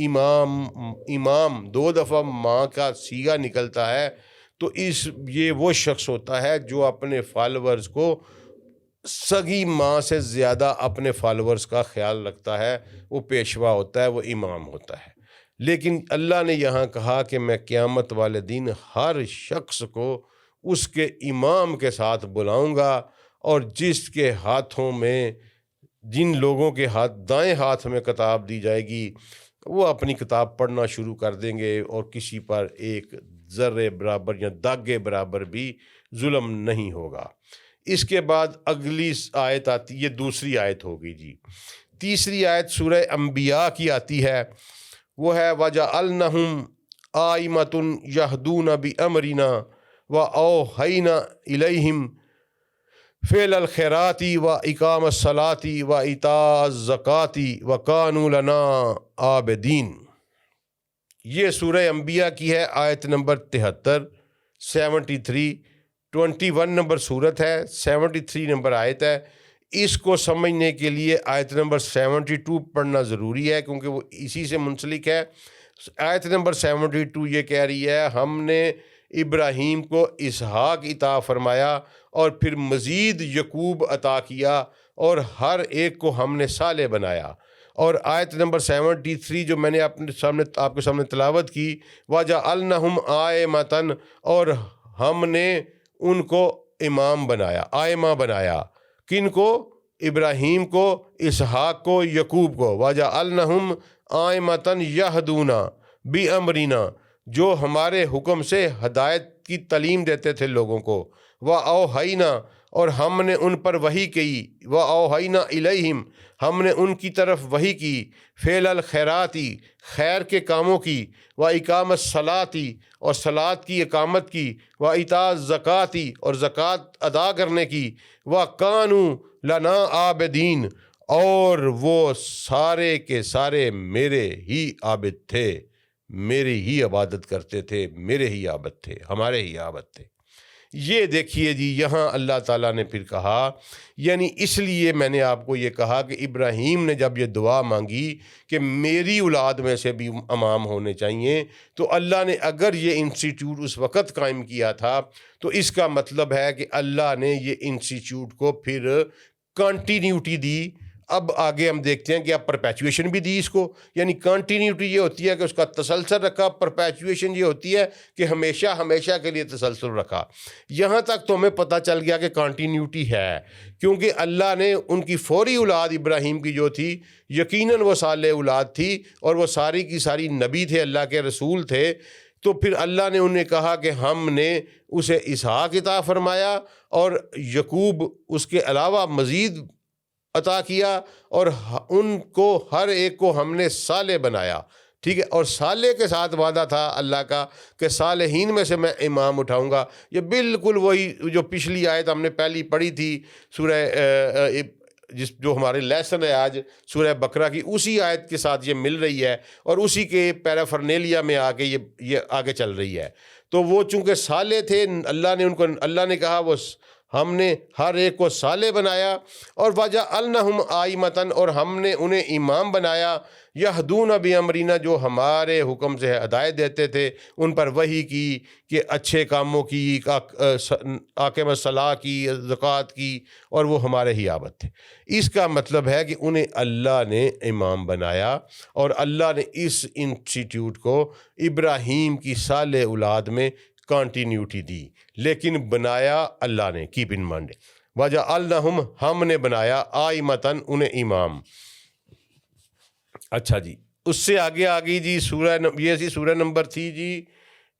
امام 2 دفعہ ماں کا صیغہ نکلتا ہے، تو یہ وہ شخص ہوتا ہے جو اپنے فالورز کو سگی ماں سے زیادہ اپنے فالورز کا خیال رکھتا ہے، وہ پیشوا ہوتا ہے، وہ امام ہوتا ہے۔ لیکن اللہ نے یہاں کہا کہ میں قیامت والے دن ہر شخص کو اس کے امام کے ساتھ بلاؤں گا، اور جس کے ہاتھوں میں، جن لوگوں کے دائیں ہاتھ میں کتاب دی جائے گی، وہ اپنی کتاب پڑھنا شروع کر دیں گے، اور کسی پر ایک ذرے برابر یا داغے برابر بھی ظلم نہیں ہوگا۔ اس کے بعد اگلی آیت آتی، یہ دوسری آیت ہوگی جی۔ تیسری آیت سورہ انبیاء کی آتی ہے، وہ ہے وَجَعَلْنَهُمْ آئِمَةً يَهْدُونَ بِأَمْرِنَا وَأَوْحَيْنَا إِلَيْهِمْ فِعْلَ الْخَيْرَاتِ وَإِقَامَ الصَّلَاةِ وَإِيتَاءَ الزَّكَاةِ وَكَانُوا لَنَا عَابِدِينَ۔ یہ سورہ انبیاء کی ہے، آیت نمبر 73، 73، 21 نمبر سورت ہے، 73 نمبر آیت ہے۔ اس کو سمجھنے کے لیے آیت نمبر 72 پڑھنا ضروری ہے، کیونکہ وہ اسی سے منسلک ہے۔ آیت نمبر 72 یہ کہہ رہی ہے، ہم نے ابراہیم کو اسحاق عطا فرمایا اور پھر مزید یعقوب عطا کیا، اور ہر ایک کو ہم نے صالح بنایا، اور آیت نمبر 73 جو میں نے آپ کے سامنے تلاوت کی، وَجَعَلْنَهُمْ آئِمَةً، اور ہم نے ان کو امام بنایا، آئمہ بنایا، کن کو؟ ابراہیم کو، اسحاق کو، یعقوب کو۔ وَجَعَلْنَهُمْ آئِمَةً يَهْدُونَ بِأَمْرِنَا، جو ہمارے حکم سے ہدایت کی تعلیم دیتے تھے لوگوں کو۔ وَأَوْحَيْنَا، اور ہم نے ان پر وحی کی، وَأَوْحَيْنَا إِلَيْهِمْ، ہم نے ان کی طرف وحی کی، فعل الخیراتی، خیر کے کاموں کی، وَإِقَامَ الصَّلَاةِ، اور صلاۃ کی اقامت کی، وَإِيتَاءِ الزَّکَاةِ، اور زکوٰۃ ادا کرنے کی، وَكَانُوا لَنَا عَابِدِينَ، اور وہ سارے کے سارے میرے ہی عابد تھے، میری ہی عبادت کرتے تھے، میرے ہی عابد تھے، ہمارے ہی عابد تھے۔ یہ دیکھیے جی، یہاں اللہ تعالیٰ نے پھر کہا، یعنی اس لیے میں نے آپ کو یہ کہا کہ ابراہیم نے جب یہ دعا مانگی کہ میری اولاد میں سے بھی امام ہونے چاہیے، تو اللہ نے اگر یہ انسٹیٹیوٹ اس وقت قائم کیا تھا تو اس کا مطلب ہے کہ اللہ نے یہ انسٹیٹیوٹ کو پھر کنٹینیوٹی دی۔ اب آگے ہم دیکھتے ہیں کہ اب پرپیچویشن بھی دی اس کو، یعنی کنٹینیوٹی یہ ہوتی ہے کہ اس کا تسلسل رکھا، پرپیچویشن یہ ہوتی ہے کہ ہمیشہ ہمیشہ کے لیے تسلسل رکھا۔ یہاں تک تو ہمیں پتہ چل گیا کہ کنٹینیوٹی ہے، کیونکہ اللہ نے ان کی فوری اولاد ابراہیم کی جو تھی یقیناً وہ صالح اولاد تھی، اور وہ ساری کی ساری نبی تھے، اللہ کے رسول تھے۔ تو پھر اللہ نے انہیں کہا کہ ہم نے اسے اسحاق عطا فرمایا، اور یعقوب اس کے علاوہ مزید عطا کیا، اور ان کو ہر ایک کو ہم نے صالح بنایا، ٹھیک ہے۔ اور صالح کے ساتھ وعدہ تھا اللہ کا کہ صالحین میں سے میں امام اٹھاؤں گا۔ یہ بالکل وہی جو پچھلی آیت ہم نے پہلی پڑھی تھی سورہ جو ہمارے لیسن ہے آج سورہ بقرہ کی، اسی آیت کے ساتھ یہ مل رہی ہے، اور اسی کے پیرافرنیلیا میں آ کے یہ آگے چل رہی ہے۔ تو وہ چونکہ صالح تھے، اللہ نے کہا وہ ہم نے ہر ایک کو صالح بنایا، اور وَجَعَلْنَهُمْ آئِمَةً، اور ہم نے انہیں امام بنایا، یہدون بِأَمْرِنَا، جو ہمارے حکم سے ہدایت دیتے تھے، ان پر وحی کی کہ اچھے کاموں کی، اقامۃ الصلاۃ کی، زکوٰۃ کی، اور وہ ہمارے ہی عابد تھے۔ اس کا مطلب ہے کہ انہیں اللہ نے امام بنایا، اور اللہ نے اس انسٹیٹیوٹ کو ابراہیم کی صالح اولاد میں کنٹینیوٹی دی، لیکن بنایا اللہ نے، کیپ ان مائنڈ۔ وَجَعَلْنَهُمْ، ہم نے بنایا، آئِمَةً، انہیں امام۔ اچھا جی، اس سے آگے آگئی جی سورہ نمبر تھی جی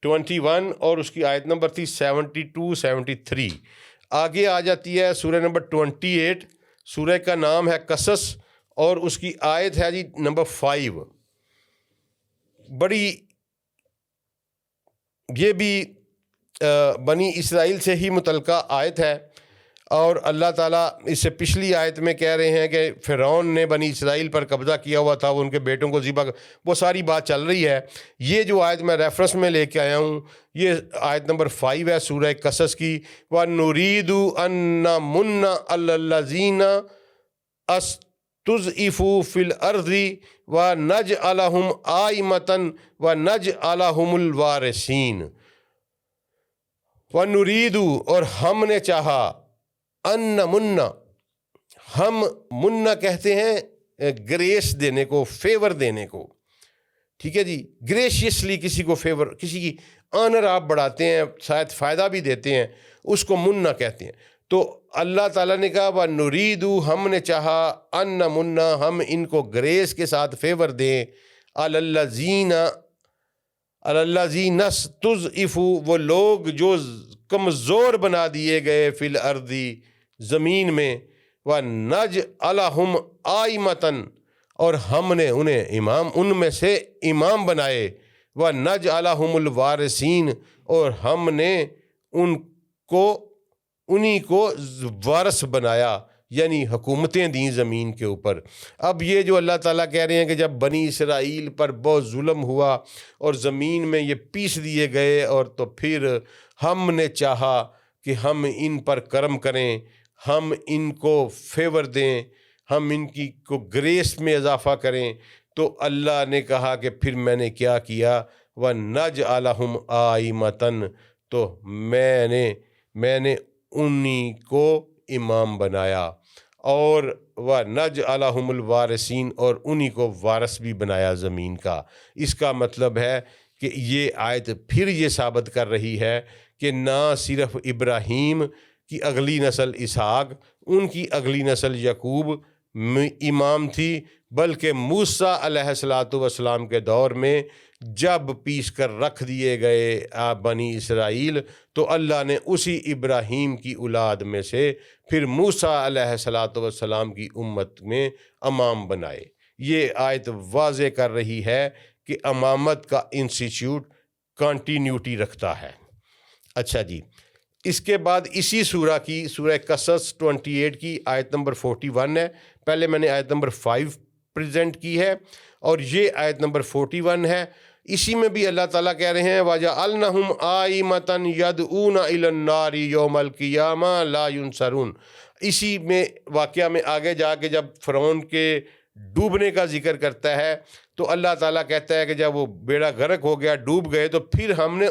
21، اور اس کی آیت نمبر تھی 72 73۔ آگے آ جاتی ہے سورہ نمبر 28، سورہ کا نام ہے قصص، اور اس کی آیت ہے جی نمبر 5۔ بڑی یہ بھی بنی اسرائیل سے ہی متعلقہ آیت ہے، اور اللہ تعالیٰ اس سے پچھلی آیت میں کہہ رہے ہیں کہ فرعون نے بنی اسرائیل پر قبضہ کیا ہوا تھا، وہ ان کے بیٹوں کو ذبح، وہ ساری بات چل رہی ہے۔ یہ جو آیت میں ریفرنس میں لے کے آیا ہوں، یہ آیت نمبر 5 ہے سورہ قصص کی۔ وَنُرِيدُ أَن نَّمُنَّ عَلَى الَّذِينَ اسْتُضْعِفُوا فِي الْأَرْضِ وَنَجْعَلَهُمْ آئِمَةً وَنَجْعَلَهُمُ الْوَارِثِينَ۔ وَنُرِيدُ، اور ہم نے چاہا، ان نمنا، ہم منا کہتے ہیں گریس دینے کو، فیور دینے کو، ٹھیک ہے جی، گریشیسلی کسی کو فیور، کسی کی آنر آپ بڑھاتے ہیں، شاید فائدہ بھی دیتے ہیں، اس کو منا کہتے ہیں۔ تو اللہ تعالیٰ نے کہا وَنُرِيدُ، ہم نے چاہا، ان نمنا، ہم ان کو گریس کے ساتھ فیور دیں، عَلَى الَّذِينَ اسْتُضْعِفُوا، وہ لوگ جو کمزور بنا دیے گئے، فی الارض، زمین میں، وَنَجْعَلَهُمْ آئِمَةً، اور ہم نے انہیں امام، ان میں سے امام بنائے، وَنَجْعَلَهُمُ الْوَارِثِينَ، اور ہم نے انہی کو وارث بنایا، یعنی حکومتیں دیں زمین کے اوپر۔ اب یہ جو اللہ تعالیٰ کہہ رہے ہیں کہ جب بنی اسرائیل پر بہت ظلم ہوا اور زمین میں یہ پیس دیے گئے، اور تو پھر ہم نے چاہا کہ ہم ان پر کرم کریں، ہم ان کو فیور دیں، ہم ان کی کو گریس میں اضافہ کریں، تو اللہ نے کہا کہ پھر میں نے کیا کیا، وَنَجْعَلَهُمْ آئِمَةً، تو میں نے انہی کو امام بنایا۔ اور وَنَجْعَلَهُمُ الْوَارِثِينَ، اور انہی کو وارث بھی بنایا زمین کا۔ اس کا مطلب ہے کہ یہ آیت پھر یہ ثابت کر رہی ہے کہ نہ صرف ابراہیم کی اگلی نسل اسحاق، ان کی اگلی نسل یعقوب امام تھی، بلکہ موسیٰ علیہ السلام کے دور میں جب پیس کر رکھ دیے گئے بنی اسرائیل، تو اللہ نے اسی ابراہیم کی اولاد میں سے پھر موسیٰ علیہ السلام کی امت میں امام بنائے۔ یہ آیت واضح کر رہی ہے کہ امامت کا انسٹیٹیوٹ کنٹینیوٹی رکھتا ہے۔ اچھا جی، اس کے بعد اسی سورہ کی، سورہ قصص 28 کی آیت نمبر 41 ہے۔ پہلے میں نے آیت نمبر 5 پریزنٹ کی ہے، اور یہ آیت نمبر 41 ہے۔ اسی میں بھی اللہ تعالیٰ کہہ رہے ہیں وَجَعَلْنَهُمْ آئِمَةً يَدْعُونَ إِلَى النَّارِ يَوْمَ الْقِيَامَةِ لَا يُنصَرُونَ۔ اسی میں واقعہ میں آگے جا کے جب فرعون کے ڈوبنے کا ذکر کرتا ہے تو اللہ تعالیٰ کہتا ہے کہ جب وہ بیڑا غرق ہو گیا، ڈوب گئے، تو پھر ہم نے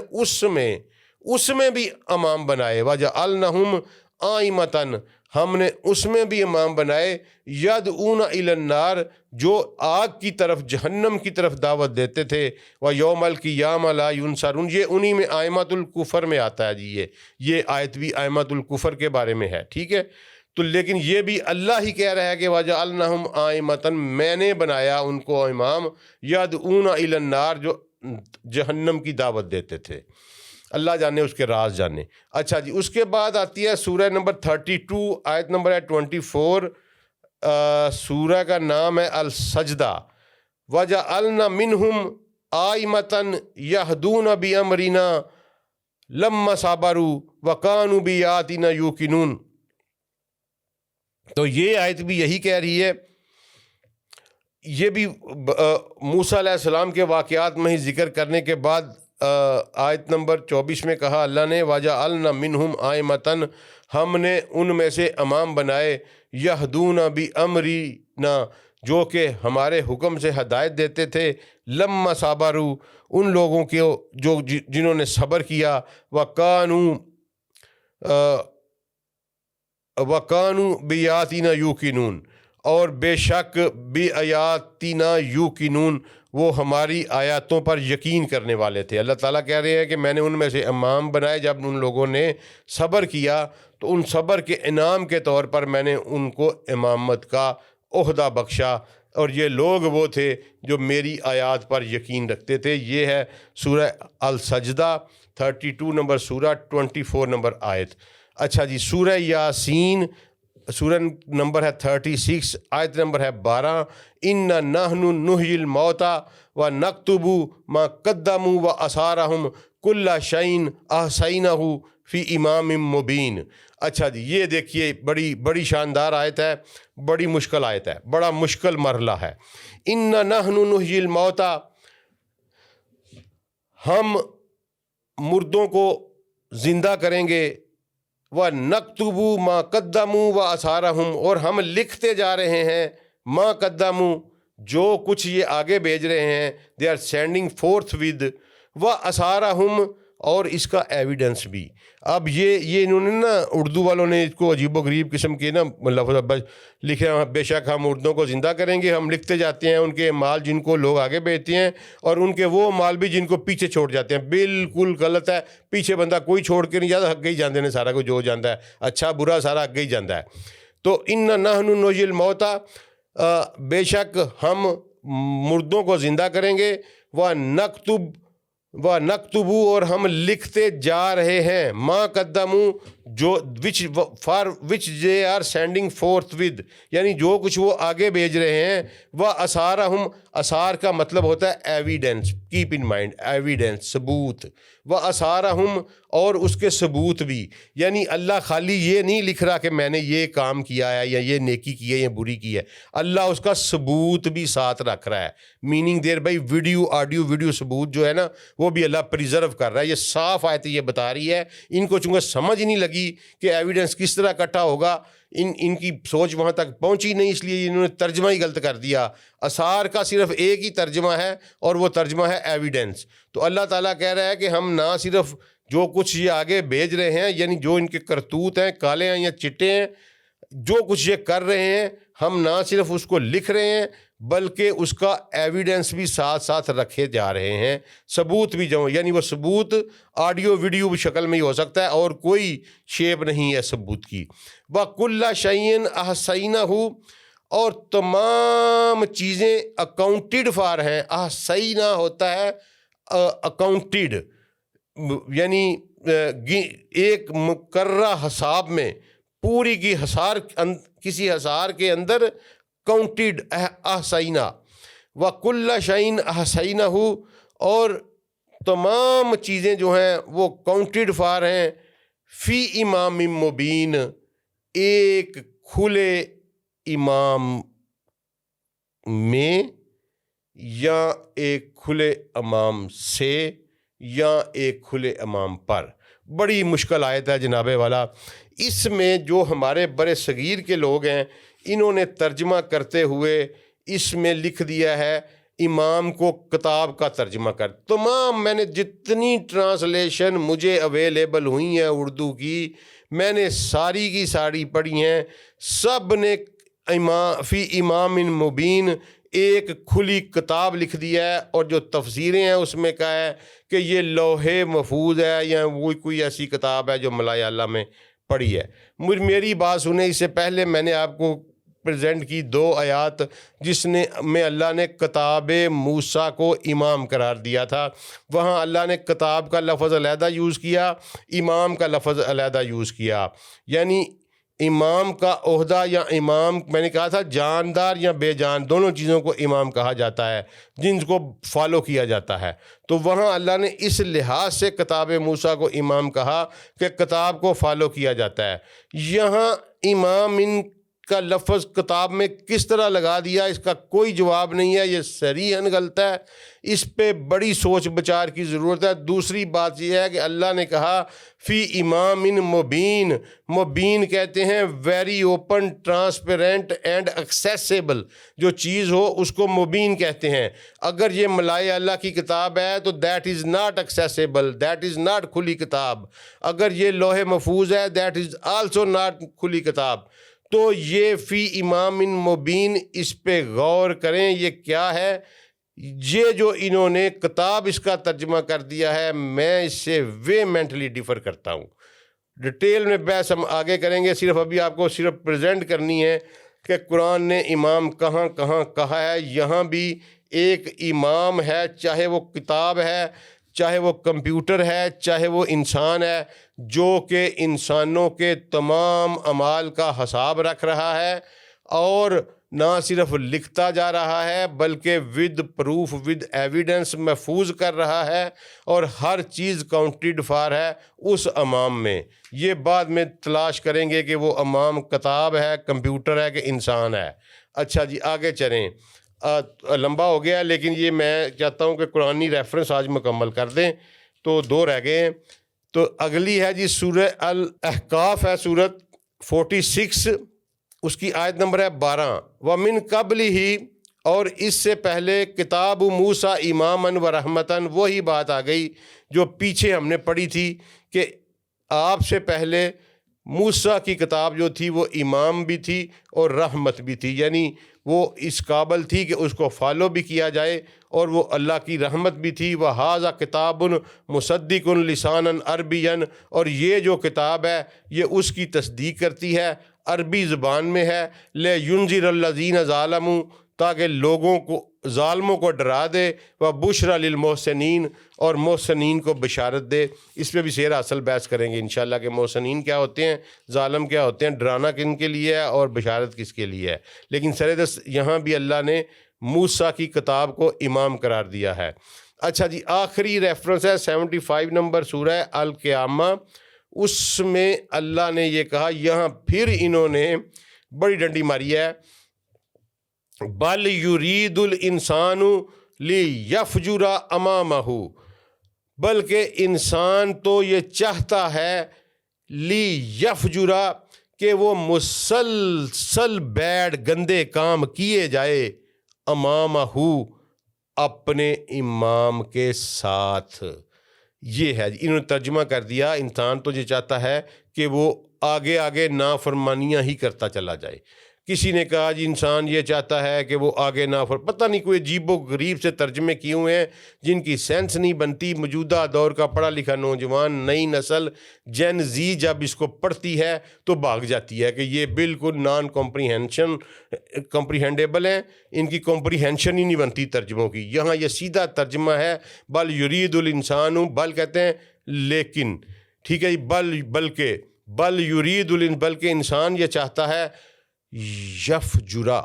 اس میں بھی امام بنائے۔ وَجَعَلْنَهُمْ آئِمَةً، ہم نے اس میں بھی امام بنائے، یدعون الی النار، جو آگ کی طرف، جہنم کی طرف دعوت دیتے تھے، ویوم القیامہ لا ینصرون۔ یہ انہی میں ائمۃ الکفر میں آتا ہے جی، یہ آیت بھی ائمۃ الکفر کے بارے میں ہے، ٹھیک ہے۔ تو لیکن یہ بھی اللہ ہی کہہ رہا ہے کہ وَجَعَلْنَهُمْ آئِمَةً، میں نے بنایا ان کو امام، یدعون الی النار، جو جہنم کی دعوت دیتے تھے۔ اللہ جانے اس کے راز جانے۔ اچھا جی، اس کے بعد آتی ہے سورہ نمبر 32، آیت نمبر ہے 24۔ سورہ کا نام ہے السجدہ۔ وَجَعَلْنَا مِنْهُمْ آئِمَةً يَهْدُونَ بِأَمْرِنَا لَمَّا صَبَرُوا وَكَانُوا بِآيَاتِنَا يُوقِنُونَ۔ تو یہ آیت بھی یہی کہہ رہی ہے، یہ بھی موسیٰ علیہ السلام کے واقعات میں ہی ذکر کرنے کے بعد آیت نمبر 24 میں کہا اللہ نے وَجَعَلْنَا مِنْهُمْ آئِمَةً، ہم نے ان میں سے امام بنائے، یہدون بِأَمْرِنَا، جو کہ ہمارے حکم سے ہدایت دیتے تھے، لَمَّا صَبَرُوا، ان لوگوں کے جو جنہوں نے صبر کیا، وَكَانُوا بِآيَاتِنَا يُوقِنُونَ، اور بے شک بِآيَاتِنَا يُوقِنُونَ، وہ ہماری آیاتوں پر یقین کرنے والے تھے۔ اللہ تعالیٰ کہہ رہے ہیں کہ میں نے ان میں سے امام بنائے، جب ان لوگوں نے صبر کیا تو ان صبر کے انعام کے طور پر میں نے ان کو امامت کا عہدہ بخشا، اور یہ لوگ وہ تھے جو میری آیات پر یقین رکھتے تھے۔ یہ ہے سورہ السجدہ 32 نمبر سورہ، 24 نمبر آیت۔ اچھا جی، سورہ یاسین، سورہ نمبر ہے 36، آیت نمبر ہے 12۔ اِنَّا نَحْنُ نُحْيِي الْمَوْتَىٰ وَنَكْتُبُ مَا قَدَّمُوا وَآثَارَهُمْ كُلَّ شَيْءٍ أَحْصَيْنَاهُ فِي إِمَامٍ مُّبِينٍ۔ اچھا جی، یہ دیکھیے بڑی شاندار آیت ہے، بڑی مشکل آیت ہے، بڑا مشکل مرحلہ ہے۔ اِنَّا نَحْنُ نُحْيِي الْمَوْتَىٰ، ہم مردوں کو زندہ کریں گے، وَنَكْتُبُ مَا قَدَّمُوا وَآثَارَهُمْ، اور ہم لکھتے جا رہے ہیں، ما قدموا، جو کچھ یہ آگے بھیج رہے ہیں، they are sending forth with، وَآثَارَهُمْ، اور اس کا ایویڈنس بھی۔ اب یہ انہوں نے نا، اردو والوں نے اس کو عجیب و غریب قسم کے نا لفظ لکھے ہیں، بے شک ہم مردوں کو زندہ کریں گے، ہم لکھتے جاتے ہیں ان کے مال جن کو لوگ آگے بھیجتے ہیں، اور ان کے وہ مال بھی جن کو پیچھے چھوڑ جاتے ہیں۔ بالکل غلط ہے، پیچھے بندہ کوئی چھوڑ کے نہیں جاتا، اگے ہی جاندے نے سارا کچھ جو جاندہ ہے، اچھا برا سارا اگے ہی جاندہ ہے۔ تو اِنَّا نَحْنُ نُحْيِي الْمَوْتَىٰ، بے شک ہم مردوں کو زندہ کریں گے، وَنَكْتُبُ، اور ہم لکھتے جا رہے ہیں، ما قدموا، جو for which they are sending forth with, یعنی جو کچھ وہ آگے بھیج رہے ہیں، وَآثَارَهُمْ، آثار کا مطلب ہوتا ہے evidence, keep in mind, evidence, ثبوت، وَآثَارَهُمْ، اور اس کے ثبوت بھی، یعنی اللہ خالی یہ نہیں لکھ رہا کہ میں نے یہ کام کیا ہے یا یہ نیکی کی ہے یا بری کی ہے، اللہ اس کا ثبوت بھی ساتھ رکھ رہا ہے، میننگ دیر بھائی ویڈیو، آڈیو ویڈیو ثبوت جو ہے نا، وہ بھی اللہ پریزرو کر رہا ہے۔ یہ صاف آیت یہ بتا رہی ہے، ان کو چونکہ سمجھ نہیں لگی کہ ایویڈنس کس طرح اکٹھا ہوگا، ان کی سوچ وہاں تک پہنچی نہیں، اس لیے انہوں نے ترجمہ ہی غلط کر دیا۔ آثار کا صرف ایک ہی ترجمہ ہے، اور وہ ترجمہ ہے ایویڈنس۔ تو اللہ تعالیٰ کہہ رہا ہے کہ ہم نہ صرف جو کچھ یہ آگے بھیج رہے ہیں، یعنی جو ان کے کرتوت ہیں، کالے ہیں یا چٹے ہیں، جو کچھ یہ کر رہے ہیں ہم نہ صرف اس کو لکھ رہے ہیں بلکہ اس کا ایویڈنس بھی ساتھ ساتھ رکھے جا رہے ہیں، ثبوت بھی یعنی وہ ثبوت آڈیو ویڈیو شکل میں ہی ہو سکتا ہے اور کوئی شیپ نہیں ہے ثبوت کی۔ وَكُلَّ شَيْءٍ أَحْصَيْنَاهُ، اور تمام چیزیں اکاؤنٹڈ فار ہیں۔ احصینا ہوتا ہے اکاؤنٹڈ، یعنی ایک مقررہ حساب میں پوری کی کسی حصار کے اندر کاؤنٹڈ احصینا۔ وَكُلَّ شَيْءٍ أَحْصَيْنَاهُ، اور تمام چیزیں جو ہیں وہ کاؤنٹڈ فار ہیں، فی امام مبین، ایک کھلے امام میں یا ایک کھلے امام سے یا ایک کھلے امام پر۔ بڑی مشکل آیت ہے جناب والا۔ اس میں جو ہمارے برِ صغیر کے لوگ ہیں انہوں نے ترجمہ کرتے ہوئے اس میں لکھ دیا ہے امام کو کتاب کا ترجمہ کر۔ تمام میں نے جتنی ٹرانسلیشن مجھے اویلیبل ہوئی ہیں اردو کی، میں نے ساری کی ساری پڑھی ہیں، سب نے فی امام مبین ایک کھلی کتاب لکھ دیا ہے، اور جو تفسیریں ہیں اس میں کہا ہے کہ یہ لوح محفوظ ہے یا وہ کوئی ایسی کتاب ہے جو ملایالہ میں پڑھی ہے۔ میری بات سنیں، اس سے پہلے میں نے آپ کو پریزنٹ کی 2 آیات جس میں اللہ نے کتاب موسیٰ کو امام قرار دیا تھا، وہاں اللہ نے کتاب کا لفظ علیحدہ یوز کیا، امام کا لفظ علیحدہ یوز کیا، یعنی امام کا عہدہ یا امام، میں نے کہا تھا جاندار یا بے جان دونوں چیزوں کو امام کہا جاتا ہے جن کو فالو کیا جاتا ہے۔ تو وہاں اللہ نے اس لحاظ سے کتاب موسیٰ کو امام کہا کہ کتاب کو فالو کیا جاتا ہے۔ یہاں امام ان کا لفظ کتاب میں کس طرح لگا دیا، اس کا کوئی جواب نہیں ہے، یہ صریحاً غلط ہے، اس پہ بڑی سوچ بچار کی ضرورت ہے۔ دوسری بات یہ ہے کہ اللہ نے کہا فی امام مبین، مبین کہتے ہیں very open, transparent and accessible, جو چیز ہو اس کو مبین کہتے ہیں۔ اگر یہ ملائے اللہ کی کتاب ہے تو that is not accessible, that is not کھلی کتاب۔ اگر یہ لوح محفوظ ہے دیٹ از آلسو ناٹ کھلی کتاب۔ تو یہ فی امام مبین، اس پہ غور کریں یہ کیا ہے۔ یہ جو انہوں نے کتاب اس کا ترجمہ کر دیا ہے، میں اس سے ویمنٹلی ڈیفر کرتا ہوں۔ ڈیٹیل میں بحث ہم آگے کریں گے، صرف ابھی آپ کو صرف پریزنٹ کرنی ہے کہ قرآن نے امام کہاں کہاں کہا ہے۔ یہاں بھی ایک امام ہے، چاہے وہ کتاب ہے، چاہے وہ کمپیوٹر ہے، چاہے وہ انسان ہے، جو کہ انسانوں کے تمام اعمال کا حساب رکھ رہا ہے، اور نہ صرف لکھتا جا رہا ہے بلکہ ود پروف، ود ایویڈنس محفوظ کر رہا ہے، اور ہر چیز کاؤنٹڈ فار ہے اس امام میں۔ یہ بعد میں تلاش کریں گے کہ وہ امام کتاب ہے، کمپیوٹر ہے کہ انسان ہے۔ اچھا جی آگے چلیں، لمبا ہو گیا لیکن یہ میں چاہتا ہوں کہ قرآنی ریفرنس آج مکمل کر دیں، تو 2 رہ گئے ہیں۔ تو اگلی ہے جی سورہ الاحقاف ہے، سورت 46، اس کی آیت نمبر ہے 12۔ وَمِن قَبْلِهِ، اور اس سے پہلے کتاب موسیٰ اماماً و رحمتاً، وہی بات آ گئی جو پیچھے ہم نے پڑھی تھی کہ آپ سے پہلے موسیٰ کی کتاب جو تھی وہ امام بھی تھی اور رحمت بھی تھی، یعنی وہ اس قابل تھی کہ اس کو فالو بھی کیا جائے، اور وہ اللہ کی رحمت بھی تھی۔ وَهَذَا كِتَابٌ مُصَدِّقٌ لِسَانًا عَرَبِيًّا، اور یہ جو کتاب ہے یہ اس کی تصدیق کرتی ہے، عربی زبان میں ہے۔ لِيُنذِرَ الَّذِينَ ظَلَمُوا، تاکہ لوگوں کو، ظالموں کو ڈرا دے، وَبُشْرَى لِلْمُحْسِنِينَ، اور محسنین کو بشارت دے۔ اس پہ بھی سیر اصل بحث کریں گے انشاءاللہ کہ محسنین کیا ہوتے ہیں، ظالم کیا ہوتے ہیں، ڈرانا کن کے لیے ہے اور بشارت کس کے لیے ہے۔ لیکن سردست یہاں بھی اللہ نے موسیٰ کی کتاب کو امام قرار دیا ہے۔ اچھا جی آخری ریفرنس ہے 75 نمبر سورہ القیامہ، اس میں اللہ نے یہ کہا، یہاں پھر انہوں نے بڑی ڈنڈی ماری ہے، بل یرید الانسان لیفجر امامہ، بلکہ انسان تو یہ چاہتا ہے لیفجر، کہ وہ مسلسل بیڈ گندے کام کیے جائے، امامہ، اپنے امام کے ساتھ۔ یہ ہے انہوں نے ترجمہ کر دیا، انسان تو یہ چاہتا ہے کہ وہ آگے آگے نافرمانیاں ہی کرتا چلا جائے۔ کسی نے کہا جی انسان یہ چاہتا ہے کہ وہ آگے پتہ نہیں کوئی عجیب و غریب سے ترجمے کیے ہوئے ہیں جن کی سینس نہیں بنتی۔ موجودہ دور کا پڑھا لکھا نوجوان، نئی نسل جین زی جب اس کو پڑھتی ہے تو بھاگ جاتی ہے کہ یہ بالکل نان کمپریہنڈیبل ہیں، ان کی کمپریہنشن ہی نہیں بنتی ترجموں کی۔ یہاں یہ سیدھا ترجمہ ہے، بل یرید الانسان، بل کہتے ہیں لیکن، ٹھیک ہے جی، بلکہ انسان یہ چاہتا ہے یفجرا،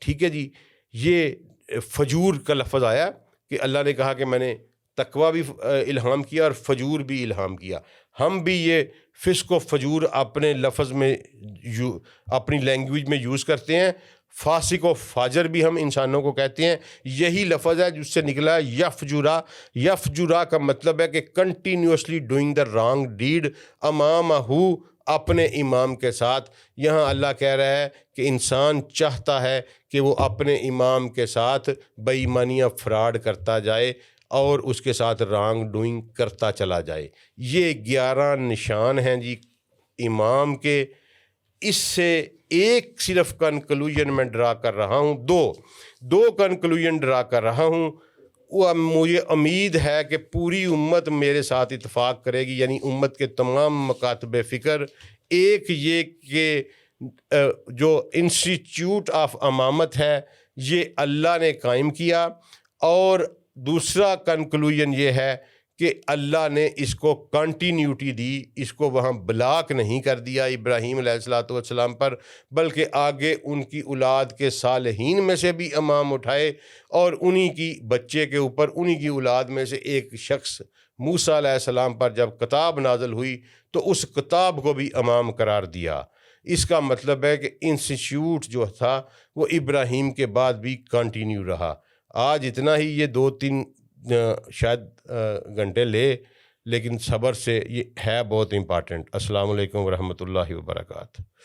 ٹھیک ہے جی۔ یہ فجور کا لفظ آیا کہ اللہ نے کہا کہ میں نے تقوی بھی الہام کیا اور فجور بھی الہام کیا۔ ہم بھی یہ فسق و فجور اپنے لفظ میں اپنی لینگویج میں یوز کرتے ہیں۔ فاسق و فاجر بھی ہم انسانوں کو کہتے ہیں۔ یہی لفظ ہے جس سے نکلا یفجرا۔ یفجرا کا مطلب ہے کہ continuously doing the wrong deed امامہ، اپنے امام کے ساتھ۔ یہاں اللہ کہہ رہا ہے کہ انسان چاہتا ہے کہ وہ اپنے امام کے ساتھ بے ایمانیاں فراڈ کرتا جائے اور اس کے ساتھ رانگ ڈوئنگ کرتا چلا جائے۔ یہ 11 نشان ہیں جی امام کے۔ اس سے ایک صرف کنکلوژن میں ڈرا کر رہا ہوں، دو کنکلوژن ڈرا کر رہا ہوں۔ وہ مجھے امید ہے کہ پوری امت میرے ساتھ اتفاق کرے گی، یعنی امت کے تمام مکاتب فکر۔ ایک یہ کہ جو انسٹیٹیوٹ آف امامت ہے یہ اللہ نے قائم کیا، اور دوسرا کنکلوژن یہ ہے کہ اللہ نے اس کو کنٹینیوٹی دی، اس کو وہاں بلاک نہیں کر دیا ابراہیم علیہ السلام پر، بلکہ آگے ان کی اولاد کے صالحین میں سے بھی امام اٹھائے، اور انہی کی بچے کے اوپر انہی کی اولاد میں سے ایک شخص موسیٰ علیہ السلام پر جب کتاب نازل ہوئی تو اس کتاب کو بھی امام قرار دیا۔ اس کا مطلب ہے کہ انسٹیٹیوٹ جو تھا وہ ابراہیم کے بعد بھی کنٹینیو رہا۔ آج اتنا ہی، یہ 2-3 شاید گھنٹے لے، لیکن صبر سے یہ ہے بہت امپارٹنٹ۔ السلام علیکم ورحمۃ اللہ وبرکاتہ۔